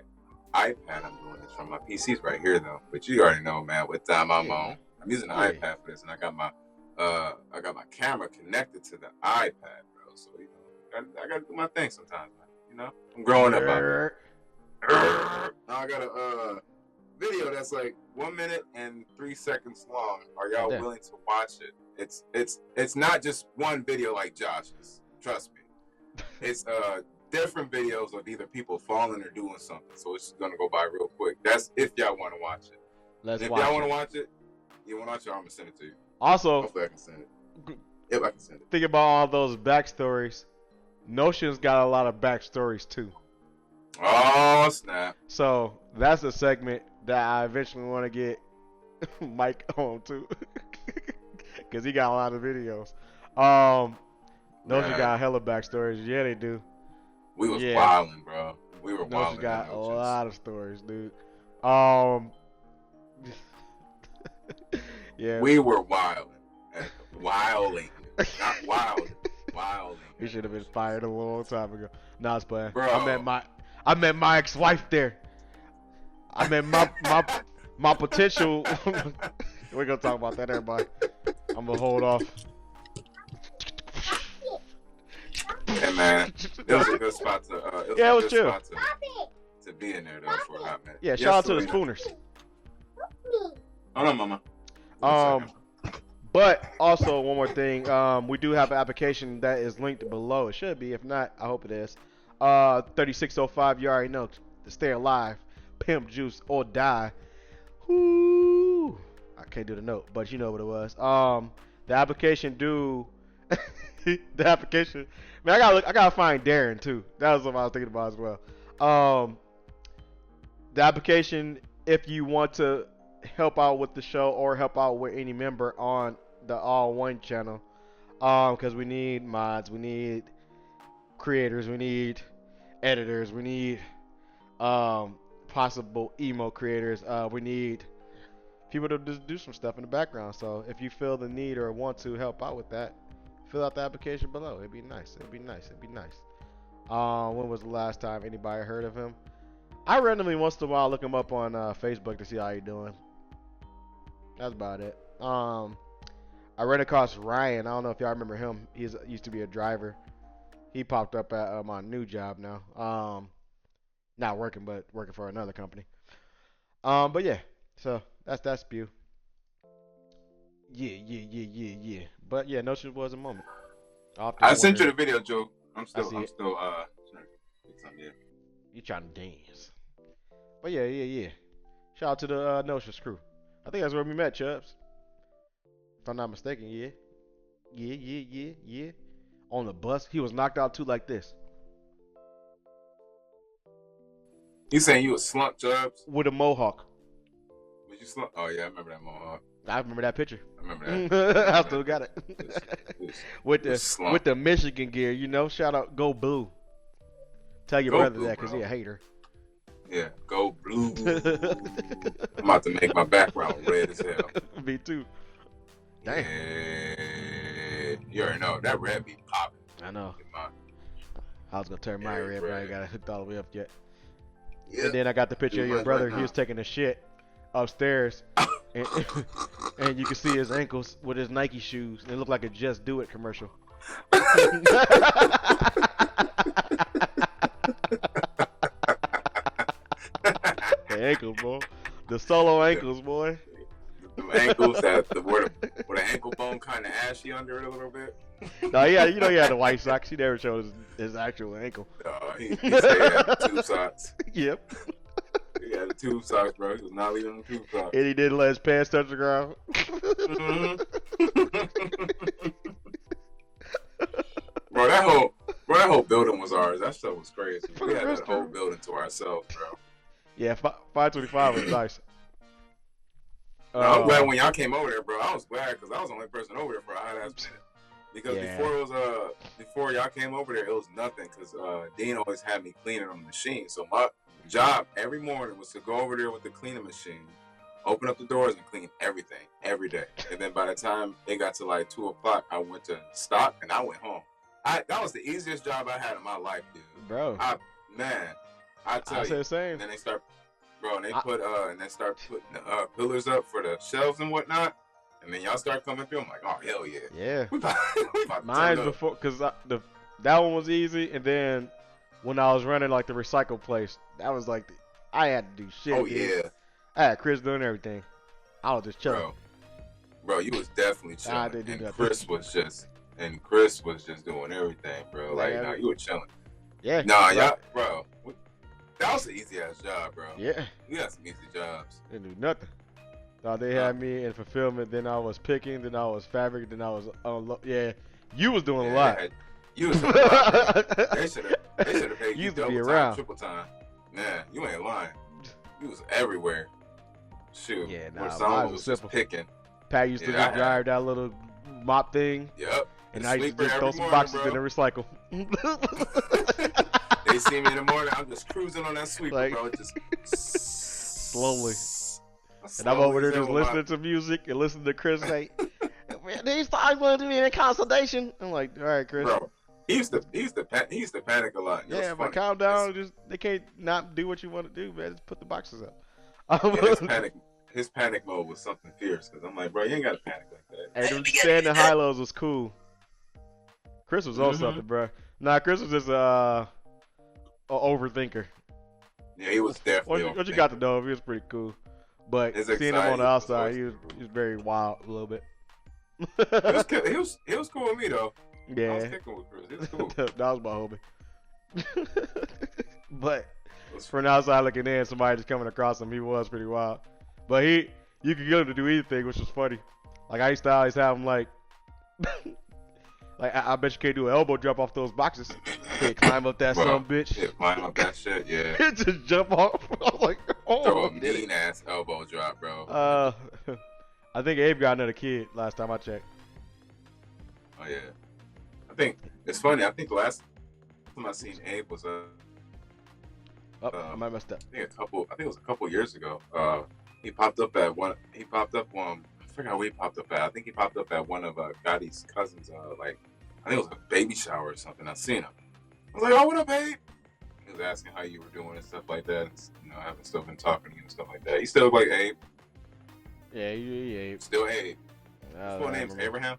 A: iPad. I'm doing this from my PC's right here, though. But you already know, man, what time I'm on. I'm using the iPad for this, and I got my camera connected to the iPad, bro. So you know, I gotta do my thing sometimes, man. You know, I'm growing up. Now I got a video that's like 1 minute and 3 seconds long. Are y'all willing to watch it? It's not just one video like Josh's. Trust me. It's different videos of either people falling or doing something. So it's gonna go by real quick. That's if y'all want to watch it. If y'all want to watch it, you want to watch it, I'm gonna send it to you.
B: Also,
A: hopefully I can send it. If I can send it.
B: Think about all those backstories. Notion's got a lot of backstories too.
A: Oh snap!
B: So that's a segment that I eventually want to get Mike on to, because he got a lot of videos. Notion got hella backstories. Yeah, they do.
A: We was wilding, bro. We were wilding.
B: Notion got a lot of stories, dude. Yeah.
A: We were wilding. Wilding. Not wild. Wilding.
B: He should have been fired a long time ago. Nah, it's playing.
A: Bro.
B: I met my ex-wife there. I met my potential. We're gonna talk about that, everybody. I'm gonna hold off.
A: Hey man, it was a good spot to.
B: It was chill.
A: To be in there though for a hot minute.
B: Yeah, shout out to the Spooners.
A: Hold on, mama.
B: But also one more thing, we do have an application that is linked below. It should be. If not, I hope it is. 3605. You already know. To stay alive, pimp juice or die. Whoo! I can't do the note, but you know what it was. The application the application. Man, I gotta find Darren too. That was what I was thinking about as well. The application, if you want to help out with the show or help out with any member on the All One channel, because we need mods, we need creators, we need editors, we need possible emo creators, we need people to just do some stuff in the background. So if you feel the need or want to help out with that, fill out the application below. It'd be nice. When was the last time anybody heard of him? I randomly once in a while look him up on Facebook to see how he doing. That's about it. I ran across Ryan. I don't know if y'all remember him. He used to be a driver. He popped up at my new job now. Not working, but working for another company. But yeah. So that's Spew. Yeah. But yeah, Notion was a moment.
A: I sent you the video, Joe. I'm still trying to get something, yeah.
B: You trying to dance. But yeah. Shout out to the Notion's crew. I think that's where we met, Chubbs. If I'm not mistaken, yeah. On the bus. He was knocked out too like this.
A: You saying you was slumped, Chubbs?
B: With a mohawk.
A: Was you slumped? Oh yeah, I remember that mohawk.
B: I remember that picture.
A: I remember that.
B: I still got it. With the Michigan gear, you know. Shout out, go blue. Tell your brother that because he a hater.
A: Yeah, go blue. I'm about to make my background red as hell.
B: Me too. Damn.
A: Yeah, you already know that red be popping.
B: I know. I was gonna turn my red, but I ain't got it hooked all the way up yet. Yep. And then I got the picture of your brother. He was taking a shit upstairs, and you can see his ankles with his Nike shoes. It looked like a Just Do It commercial. The ankles, boy. The solo ankles, boy.
A: Them ankles where the ankle bone kind of ashy under it a little bit.
B: No, yeah, you know he had the white socks. He never showed his actual ankle.
A: He said he had the tube socks.
B: Yep.
A: He had the tube socks, bro. He was not leaving the tube socks.
B: And he didn't let his pants touch the ground.
A: Mm-hmm. Bro, that whole building was ours. That stuff was crazy. We had that whole building to ourselves, bro.
B: Yeah, 525 was nice.
A: I'm glad when y'all came over there, bro. I was glad because I was the only person over there for a hot ass minute. Because before y'all came over there, it was nothing. Because Dean always had me cleaning on the machine. So my job every morning was to go over there with the cleaning machine, open up the doors and clean everything every day. And then by the time it got to like 2 o'clock, I went to stock and I went home. That was the easiest job I had in my life, dude.
B: Bro.
A: I tell you.
B: The same.
A: And then they start, bro, and they start putting the pillars up for the shelves and whatnot. And then y'all start coming through. I'm like, oh hell yeah.
B: Yeah.
A: We about to
B: Mine's
A: turn up.
B: before, cause that one was easy, and then when I was running like the recycle place, that was like I had to do shit.
A: Oh
B: dude.
A: yeah.
B: I had Chris doing everything. I was just chilling.
A: Bro, you was definitely
B: I
A: chilling.
B: didn't do
A: And
B: nothing.
A: Chris was just doing everything, bro. Like,
B: Yeah.
A: nah, you were chilling.
B: Yeah.
A: Nah,
B: Right.
A: y'all, bro. That was an easy ass job, bro.
B: Yeah.
A: We had some easy jobs.
B: Didn't do nothing. Thought they had me in fulfillment. Then I was picking. Then I was fabric. Then I was yeah. You was doing a lot.
A: You was doing a lot, bro. They should have paid
B: You
A: you
B: used to be
A: double
B: around.
A: time, triple time. Nah, you ain't lying. You was everywhere. Shoot.
B: Yeah,
A: Where
B: nah,
A: someone
B: mine was
A: was just
B: simple.
A: picking.
B: Pat used to
A: Yeah,
B: just
A: I had-
B: drive that little mop thing,
A: Yep.
B: and
A: The
B: I used to
A: sweeper
B: just throw
A: every
B: some
A: morning,
B: boxes
A: bro.
B: in the recycle.
A: They see me in the morning, I'm just cruising on that sweeper,
B: Like-
A: bro. Just
B: Slowly. And I'm over there just listening to music and listening to Chris say, "Man, these times want to be in consultation." I'm like, "All right, Chris."
A: Bro, he used to panic a lot. It was
B: Yeah, but
A: funny.
B: calm down. Just they can't not do what you want to do, man. Just put the boxes up.
A: His panic mode was something fierce because I'm like, bro, you ain't gotta panic like that.
B: Hey, them standing high lows was cool. Chris was on
A: Mhm.
B: something, bro. Nah, Chris was just a overthinker.
A: Yeah, he was definitely.
B: What you got to know him, he was pretty cool. But
A: His
B: seeing him on
A: anxiety
B: the
A: was
B: outside,
A: always
B: he was very wild a little bit.
A: He was cool with me though. I was
B: Yeah,
A: kicking with Chris. He was cool.
B: that was my homie. But from the outside looking in, somebody just coming across him, he was pretty wild. But you could get him to do anything, which was funny. Like I used to always have him like, like I bet you can't do an elbow drop off those boxes. Can't climb up that
A: Bro,
B: son bitch.
A: Yeah, climb up that shit. Yeah.
B: Just jump off. I was like,
A: Throw
B: oh.
A: a mean ass elbow drop, bro.
B: I think Abe got another kid last time I checked.
A: Oh yeah. I think it's funny. I think the last time I seen Abe was
B: Oh, I might messed up.
A: I think it was a couple years ago. He popped up at one. I forgot where he popped up at. I think he popped up at one of Gotti's cousins. Like I think it was a baby shower or something. I seen him. I was like, "Oh, what up, Abe?" He was asking how you were doing and stuff like that. And, I haven't still been talking to you and stuff like that. He still like Abe.
B: Yeah, Abe.
A: Still Abe.
B: I
A: His full
B: don't
A: name's
B: remember.
A: Abraham.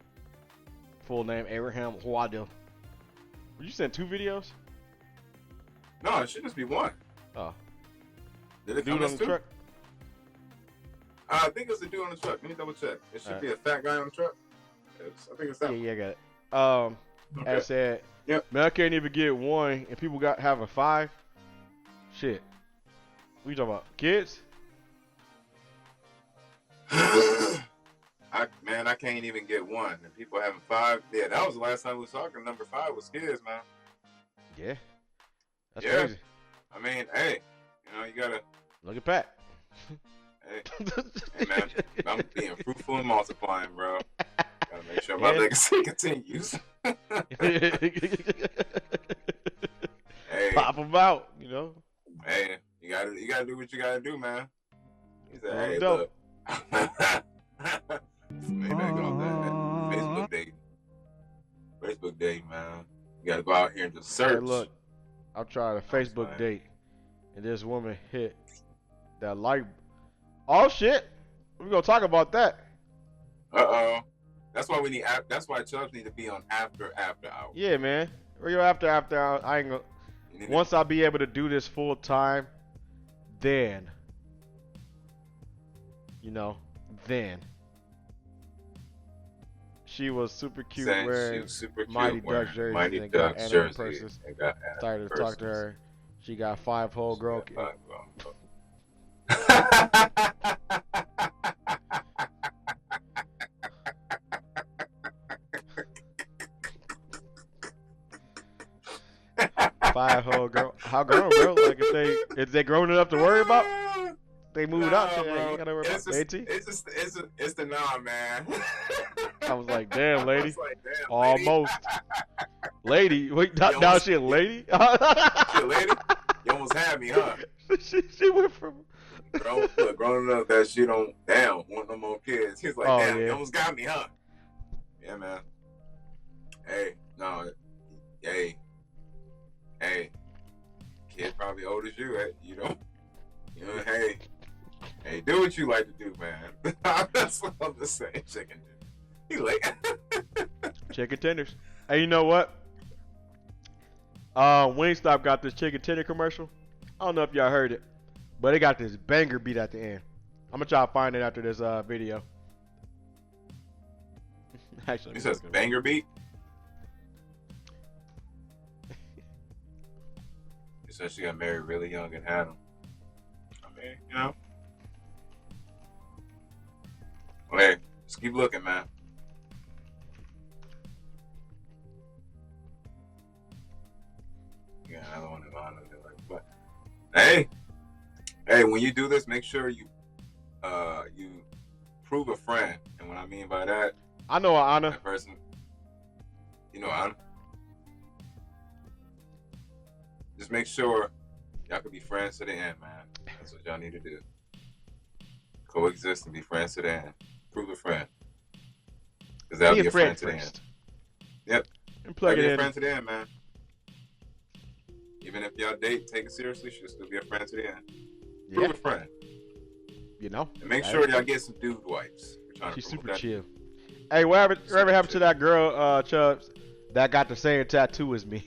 B: Full name Abraham Huado. You sent 2 videos?
A: No, it should just be one.
B: Oh,
A: Did it
B: dude
A: come
B: on
A: as
B: the
A: 2?
B: truck.
A: I think it's the dude on the truck. Let me double check. It should be a fat guy on the truck. I think it's that.
B: Yeah,
A: one.
B: yeah, I got it.
A: Okay.
B: As said,
A: Yep.
B: man, I can't even get 1, and people have a 5. Shit. What you talking about? Kids?
A: I can't even get 1. And people having 5. Yeah, that was the last time we was talking. Number 5 was kids, man.
B: Yeah. That's
A: Yeah.
B: crazy.
A: I mean, hey, you gotta,
B: Look at Pat.
A: hey man, I'm being fruitful and multiplying, bro. Gotta make sure my
B: Yeah.
A: legacy continues. Hey,
B: Pop them out, you know?
A: hey, you gotta do what you gotta do, man. He said,
B: Oh,
A: hey,
B: dope.
A: look. Maybe I go that Facebook date. Facebook date, man. You gotta go out here and just search.
B: Hey, look, I'm trying to Facebook
A: fine.
B: date, and this woman hit that like. Oh shit, we're gonna talk about that.
A: That's why we need. That's why Chubbs need to be on after hours.
B: Yeah, man. We're gonna after I ain't gonna.
A: You need to-
B: Once I be able to do this full time, then, then. She was super cute
A: Saying she
B: wearing
A: was super cute
B: Mighty
A: wearing
B: Ducks jerseys
A: Mighty
B: and got
A: Ducks
B: animal
A: jersey
B: purses.
A: and got animal
B: Started to talk to
A: purses.
B: her. She got 5 whole girl.
A: She got
B: 5 whole girl. How grown, bro? Like if they grown enough to worry about, they moved out. Shit,
A: bro.
B: you gotta worry about
A: It's the nah, man.
B: I was like, damn, lady.
A: I was like, damn,
B: Almost. Lady. Wait, now
A: almost-
B: she a lady?
A: Lady. Shit, lady. You almost had me, huh?
B: she went from.
A: Grown enough that she don't want no more kids. He's like,
B: Oh,
A: damn,
B: yeah.
A: you almost got me, huh? Yeah, man. Hey, no, hey, kid probably old as you. You know, hey, do what you like to do, man. That's what I'm just saying, chicken. He like
B: Chicken tenders. Hey, you know what? Wingstop got this chicken tender commercial. I don't know if y'all heard it, but it got this banger beat at the end. I'm gonna try to find it after this video. Actually,
A: he says banger beat. He said she got married really young and had him. I mean, you know. Well, hey, just keep looking, man. Yeah, another one in line. But hey, when you do this, make sure you prove a friend. And what I mean by that,
B: I know Anna.
A: that person, you know, Anna. Just make sure y'all can be friends to the end, man. That's what y'all need to do. Coexist and be friends to the end. Prove a friend. Because that'll be a friend to the end. Yep.
B: And plug
A: That'll
B: it
A: be a
B: in.
A: friend to the end, man. Even if y'all date, take it seriously, she'll still be a friend to the end. Prove
B: Yeah,
A: a friend.
B: you know.
A: And make sure y'all get some dude wipes. We're trying to
B: She's
A: prove
B: super
A: that.
B: chill. Hey, whatever happened to that girl, Chubbs, that got the same tattoo as me?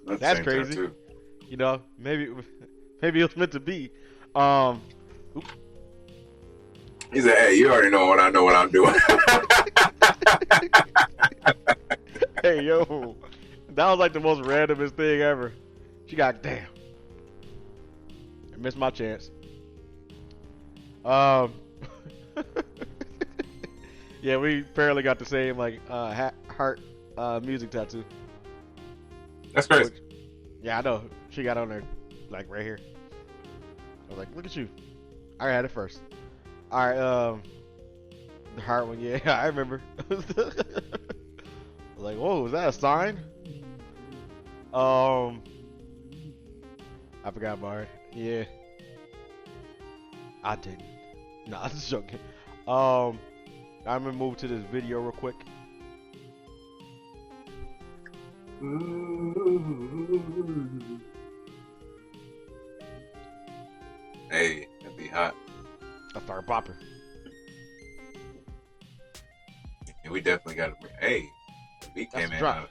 A: That's the
B: That's
A: same
B: crazy.
A: tattoo.
B: You know, maybe it was meant to be.
A: He said, hey, you already know what I'm doing.
B: Hey, yo, that was like the most randomest thing ever. She got damn. I missed my chance. Yeah, we apparently got the same like heart music tattoo.
A: That's crazy.
B: Yeah, I know. She got on there, like right here. I was like, look at you. I had it first. All right, the heart one. Yeah, I remember. I was like, whoa, was that a sign? I forgot about it. Yeah, I didn't. Nah, I'm just joking. I'm gonna move to this video real quick.
A: Hey, that'd be hot.
B: I started popping.
A: Yeah, we definitely got to. Hey, the beat
B: That's
A: came
B: a
A: in
B: drop.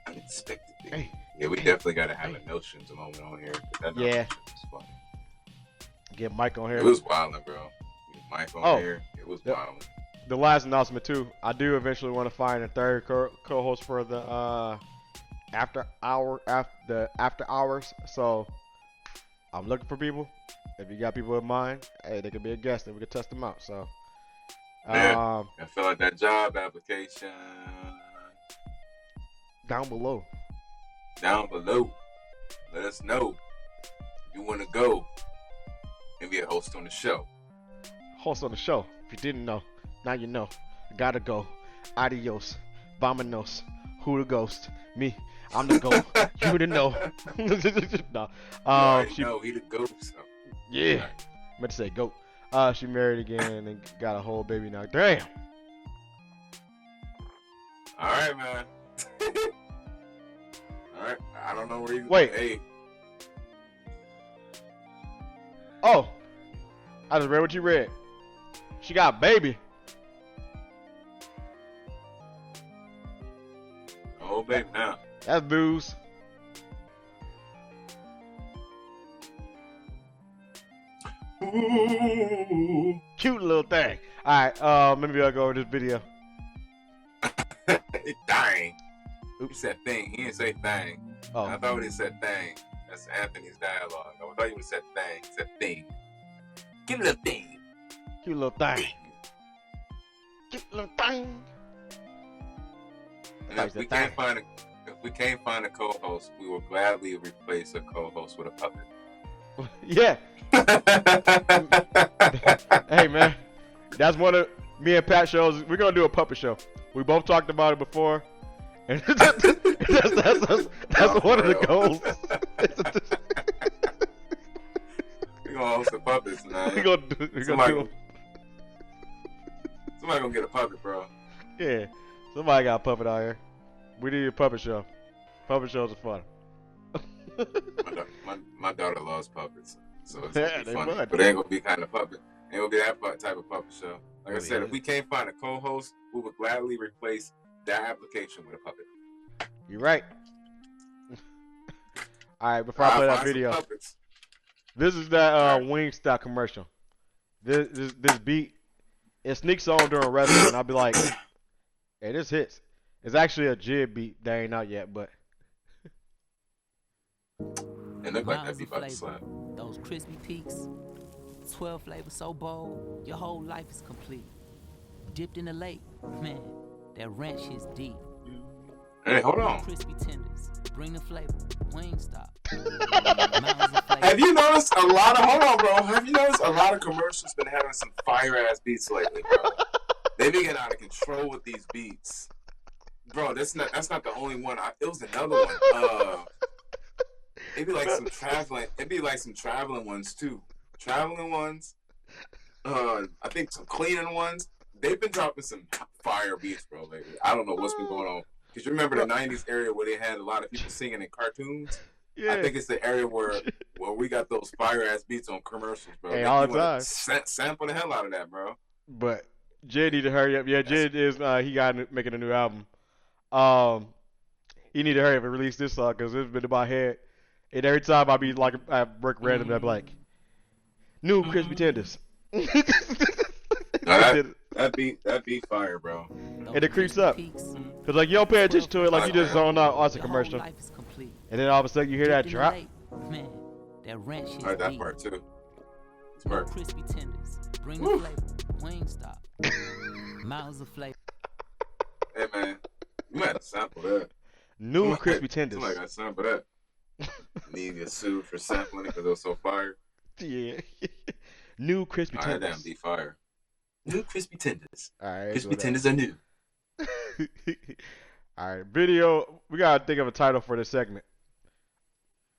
A: unexpectedly.
B: Hey,
A: Yeah, we definitely got to have a notions moment on here. That
B: Yeah.
A: notions was funny.
B: get Mike on here.
A: It was wildin', bro. Mike on
B: Oh.
A: here. It was
B: Yep.
A: wildin'.
B: The last announcement too. I do eventually want to find a third co-host for the after hours. So I'm looking for people. If you got people in mind, hey, they could be a guest and we could test them out. So
A: Yeah. I feel like that job application
B: down below.
A: down below. Let us know if you want to go and be a host on the show.
B: Host on the show. If you didn't know, now you know. Gotta go. Adios. Vamonos. Who the ghost? Me. I'm the goat. You the know. No.
A: No, he the ghost. So.
B: Yeah. Meant to say goat. She married again and got a whole baby now. Damn.
A: All right, man. All right. I don't know where you.
B: Wait.
A: Hey.
B: Oh. I just read what you read. She got a baby.
A: Oh, baby, now.
B: That's booze. Cute little thing. All right, maybe I'll go over this video.
A: Dang. He
B: Oops.
A: said thing. He didn't say thing.
B: Oh,
A: I thought he said thing. That's Anthony's dialogue. I thought he would have said thing. He said thing. Give it a thing.
B: cute little thing. Cute little thing.
A: And if we can't find a co-host, we will gladly replace a co-host with a puppet.
B: Yeah. Hey man, that's one of me and Pat shows. We're gonna do a puppet show. We both talked about it before, and that's one of the goals.
A: We're gonna host the puppets, man.
B: We're gonna do
A: Somebody gonna get a puppet, bro.
B: Yeah, somebody got a puppet out here. We need a puppet show. Puppet shows are fun.
A: My daughter loves puppets, so it's
B: Yeah,
A: gonna be
B: they
A: funny.
B: would.
A: But it ain't gonna be kind of puppet. It ain't gonna be that type of puppet show. Like I
B: Oh,
A: said,
B: yeah.
A: if we can't find a co-host, we would gladly replace that application with a puppet.
B: You're right. All right, before I play that
A: Find some
B: video,
A: puppets.
B: this is that Wingstop commercial. This beat, it sneaks on during wrestling, and I'll be like, "Hey, this hits." It's actually a jib beat that ain't out yet, but
A: It looked like that
D: Miles
A: be
D: of
A: about to
D: flavor,
A: slap.
D: those crispy peaks, 12 flavors so bold, your whole life is complete. Dipped in the lake, man, that ranch is deep.
A: Hey, hold on.
D: Crispy tenders, bring the flavor, Wingstop. Miles of flavor.
A: Have you noticed a lot of? Hold on, bro. Have you noticed a lot of commercials been having some fire ass beats lately, bro? They be getting out of control with these beats, bro. That's not the only one. It was another one. It'd be like some traveling. It'd be like some traveling ones too. Traveling ones. I think some cleaning ones. They've been dropping some fire beats, bro, lately. I don't know what's been going on. Cause you remember the '90s area where they had a lot of people singing in cartoons.
B: yeah,
A: I think it's the area where we got those fire ass beats on commercials, bro.
B: Hey,
A: Like,
B: all
A: you
B: the
A: wanna
B: time.
A: sample the hell out of that, bro.
B: but Jay need to hurry up. Yeah, Jay is making a new album. He need to hurry up and release this song because it's been in my head. And every time I be like at work randomly, I be like, "New crispy tenders."
A: That beat fire, bro.
D: Those
B: And it creeps
D: crispy
B: up.
D: peaks,
B: Cause like you don't pay attention to it, like you just zone out. Oh, it's a
D: your whole
B: commercial,
D: life is complete.
B: and then all of a sudden you hear that
D: Dipped in the
B: drop.
D: lake, man, that ranch is
A: I like that
D: deep.
A: part too. It's
D: No
A: part.
D: crispy tenders, bring the
A: Woo.
D: flavor, Wingstop. Miles of flavor.
A: Hey man, you might have to sample that.
B: New crispy tenders.
A: Somebody got to sample that. Need to get sued for sampling it because it was so fire.
B: Yeah. New crispy
A: All right, damn,
B: tenders.
A: be fire. New crispy tenders.
B: All right.
A: Crispy tenders are new.
B: All right. Video. We gotta think of a title for this segment.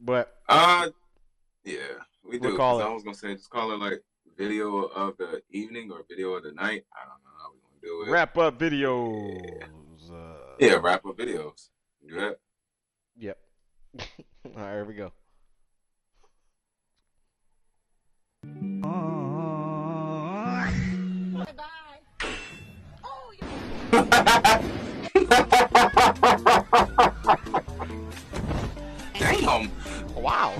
B: But
A: Yeah, we
B: We'll
A: do.
B: call
A: 'Cause
B: it-
A: I was gonna say just call it like video of the evening or video of the night. I don't know how we gonna do it.
B: wrap up videos.
A: Yeah, wrap up videos. Do that.
B: Yep. All right. Here we go.
A: Damn.
B: Wow.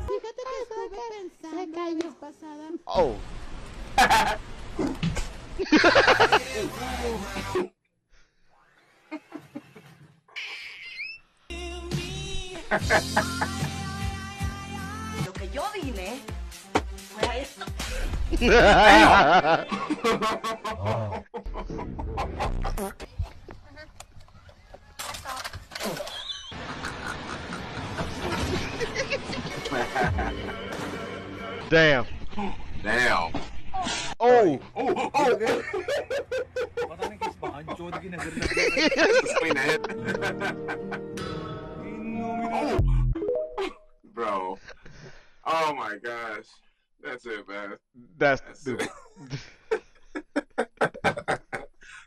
E: Fíjate que estuve pensando la vez pasada.
B: Oh.
F: Lo que yo vine fue a esto.
B: Damn.
A: Damn.
B: Oh.
A: Oh. Between the head. Oh. Bro. Oh my gosh. That's it, man.
B: That's
A: That's it.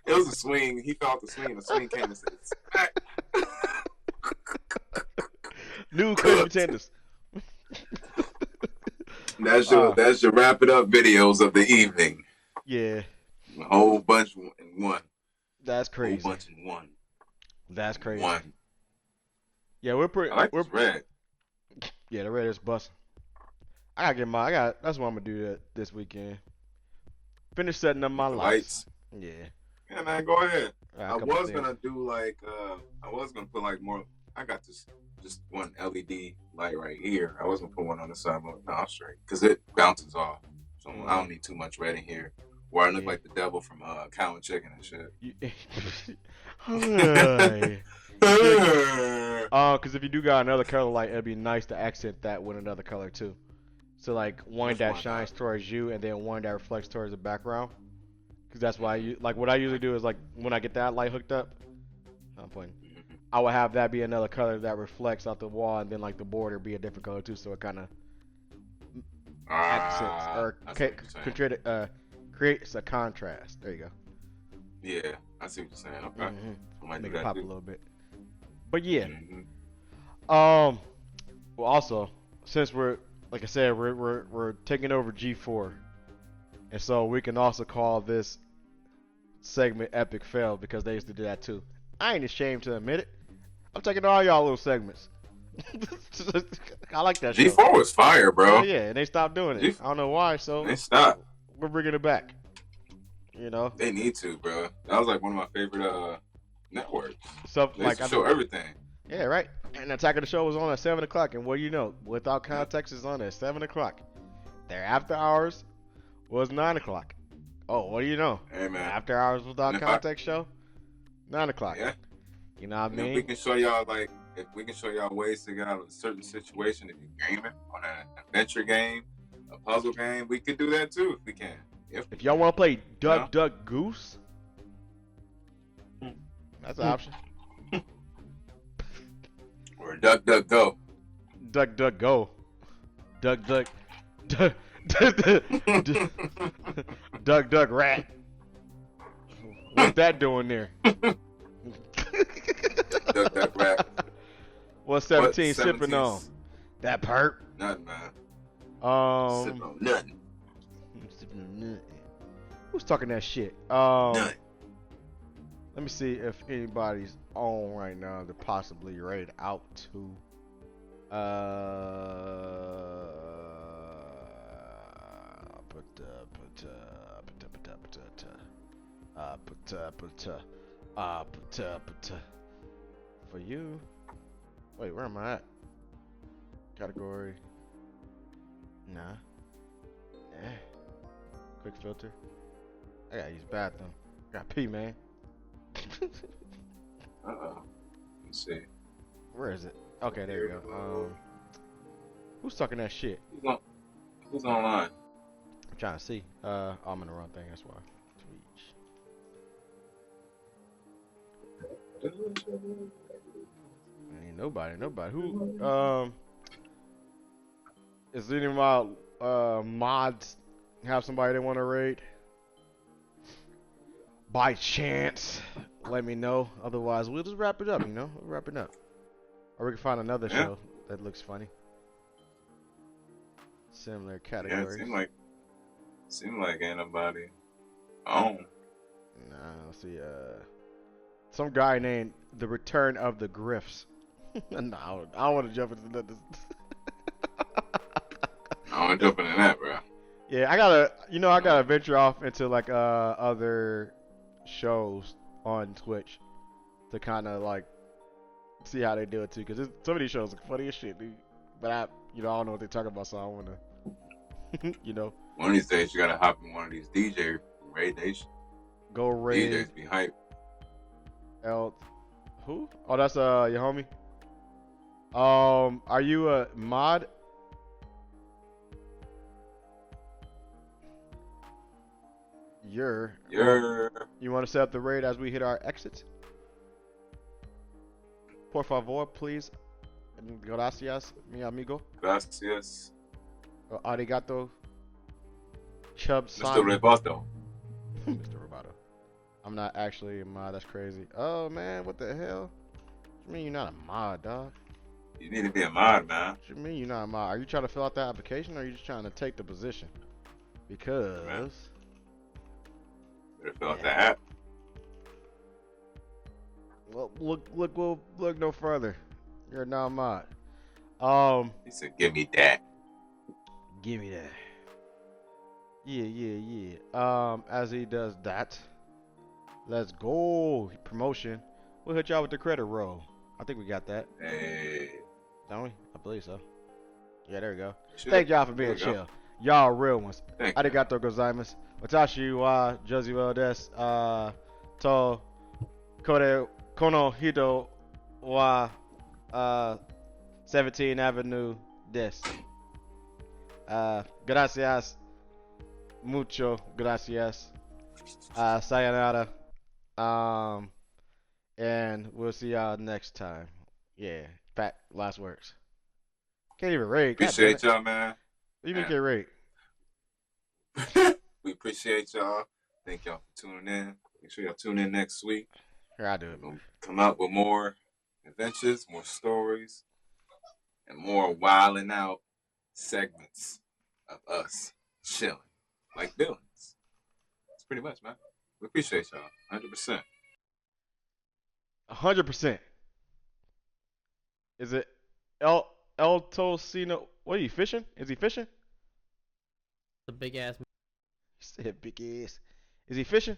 A: It was a swing. He felt the swing. The swing came and said, "Smack."
B: new crispy tenders.
A: That's your wrap it up videos of the evening.
B: Yeah.
A: A whole bunch in one.
B: That's
A: Whole
B: crazy.
A: bunch in one.
B: That's crazy.
A: One.
B: Yeah, we're pretty.
A: I like
B: We're
A: this red.
B: yeah, the red is busting. That's what I'm gonna do this weekend. Finish setting up my
A: The
B: lights.
A: lights.
B: Yeah.
A: Yeah, man, go ahead.
B: Got a
A: I
B: couple
A: was
B: things.
A: gonna do like I was gonna put like more. I got this just one LED light right here. I was gonna put one on the side, but no, I'm straight because it bounces off. So I don't need too much red in here. Where I look
B: Yeah.
A: like the devil from Cow and Chicken and shit.
B: Cause if you do got another color light, it'd be nice to accent that with another color too. So like one
A: Which
B: that
A: one,
B: shines towards you, and then one that reflects towards the background. Cause that's why what I usually do is like when I get that light hooked up, I'm playing. I would have that be another color that reflects out the wall, and then like the border be a different color too, so it kind of accents or creates a contrast. There you go.
A: Yeah, I see what you're saying. Okay, I might
B: Make
A: do
B: it
A: that
B: pop a
A: too.
B: little bit. But yeah.
A: Mhm.
B: Well, also, since we're like I said, we're taking over G4, and so we can also call this segment Epic Fail because they used to do that too. I ain't ashamed to admit it. I'm taking all y'all little segments. I like that show.
A: G4 was fire, bro.
B: Oh, yeah, and they stopped doing it. I don't know why, so
A: They stopped.
B: we're bringing it back. You know,
A: They need to, bro. That was like one of my favorite networks.
B: stuff
A: They
B: like
A: used to show everything.
B: Yeah, right. And Attack of the Show was on at 7 o'clock, and what do you know? Without Context is on at 7 o'clock. Their after hours was 9 o'clock. Oh, what do you know?
A: Hey, man.
B: After hours without
A: And if
B: Context show, 9 o'clock.
A: Yeah.
B: You know what I
A: And if we
B: mean?
A: can show y'all if we can show y'all ways to get out of a certain situation, if you're gaming on an adventure game, a puzzle game, we can do that too if we can.
B: If y'all want to play Duck
A: No.
B: Duck Goose, that's an option.
A: Or Duck Duck Go.
B: Duck Duck Go. Duck Duck. Duck Duck Rat. What's that doing there?
A: Duck Duck Rap.
B: What's 17
A: What
B: sipping
A: 17's
B: on? That perp.
A: Nothing, man. Sipping
B: Um,
A: on nothing.
B: who's talking that shit?
A: Nothing.
B: Let me see if anybody's on right now. They're possibly rated out to. For you. Wait, where am I at? Category. Nah. Eh. Quick filter. I gotta use bathroom. I gotta pee, man.
A: Uh-oh. Let's see.
B: Where is it? Okay, there you go. Who's talking that shit?
A: Who's online?
B: I'm trying to see. I'm in the wrong thing. That's why. Twitch. Ain't nobody. Who? Is any of my mods have somebody they want to raid? By chance, let me know. Otherwise, we'll just wrap it up. You know, we'll wrap it up. Or we can find another show that looks funny. Similar categories.
A: Yeah, it seemed like ain't nobody on.
B: Nah, let's see. Some guy named The Return of the Griffs. No, I don't want to jump into this.
A: I want to jump into that, bro.
B: Yeah, I gotta venture off into like other shows on Twitch to kind of like see how they do it too, because some of these shows are funny as shit, dude. But I don't know what they're talking about, so I want to,
A: One of these days, you gotta hop in one of these DJ raid days.
B: go raid.
A: DJs be hype.
B: Who? Oh, that's your homie. Are you a mod? You want to set up the raid as we hit our exits? Por favor, please. Gracias, mi amigo.
A: Gracias.
B: Arigato. Chub
A: Mr.
B: San.
A: Rebato.
B: Mr. Roboto. I'm not actually a mod. That's crazy. Oh, man. What the hell? What you mean you're not a mod, dog?
A: You need to be a mod, man.
B: What you mean you're not a mod? Are you trying to fill out that application, or are you just trying to take the position? Because...
A: Better fill out the app.
B: Well, look no further. You're now mod.
A: He said, "Give me that."
B: Give me that. Yeah. As he does that, let's go. Promotion. We'll hit y'all with the credit roll. I think we got that.
A: Hey.
B: Don't we? I believe so. Yeah, there we go.
A: Should
B: Thank y'all for
A: There
B: being
A: we go.
B: chill. Y'all real ones.
A: Thank you.
B: Arigato gozaimasu. Watashi wa Josué desu. To kore kono hito wa 17th Avenue desu. Gracias. Mucho gracias. Sayonara. And we'll see y'all next time. Yeah. Pat, last words. Can't even rate.
A: Appreciate y'all, man.
B: Even
A: Yeah.
B: can't rate.
A: We appreciate y'all. Thank y'all for tuning in. Make sure y'all tune in next week.
B: Here, I do
A: We're
B: it.
A: gonna come out with more adventures, more stories, and more wilding out segments of us chilling like villains. That's pretty much, man. We appreciate y'all. 100%.
B: 100%. Is it El Tocino? What are you fishing? Is he fishing?
G: The big ass.
B: He said big ass. Is he fishing?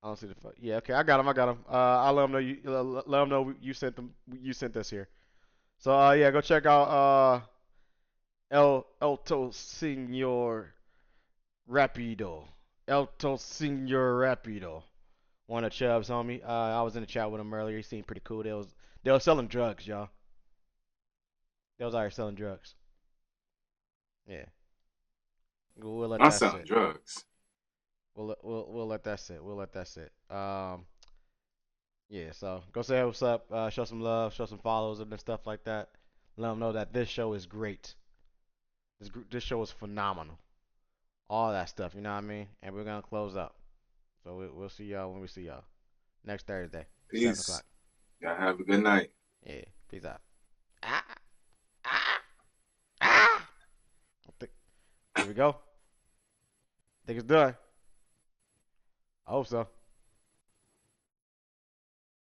B: I don't see the fuck. Yeah, okay, I got him. I'll let him know let him know you sent them. You sent this here. So yeah, go check out El Tocino Rapido. El Tocino Rapido. One of Chubb's homie. I was in the chat with him earlier. He seemed pretty cool. They was selling drugs, y'all. They was out here selling drugs. Yeah. We'll let
A: I'm
B: that
A: selling
B: sit.
A: drugs.
B: We'll let that sit. We'll let that sit. Yeah. So go say what's up. Show some love. Show some follows and stuff like that. Let them know that this show is great. This show is phenomenal. All that stuff. You know what I mean? And we're gonna close up. So we'll see y'all when we see y'all next Thursday. 7
A: Peace.
B: o'clock.
A: Y'all have a good night.
B: Yeah. Peace out. Here we go. Think it's done. I hope so.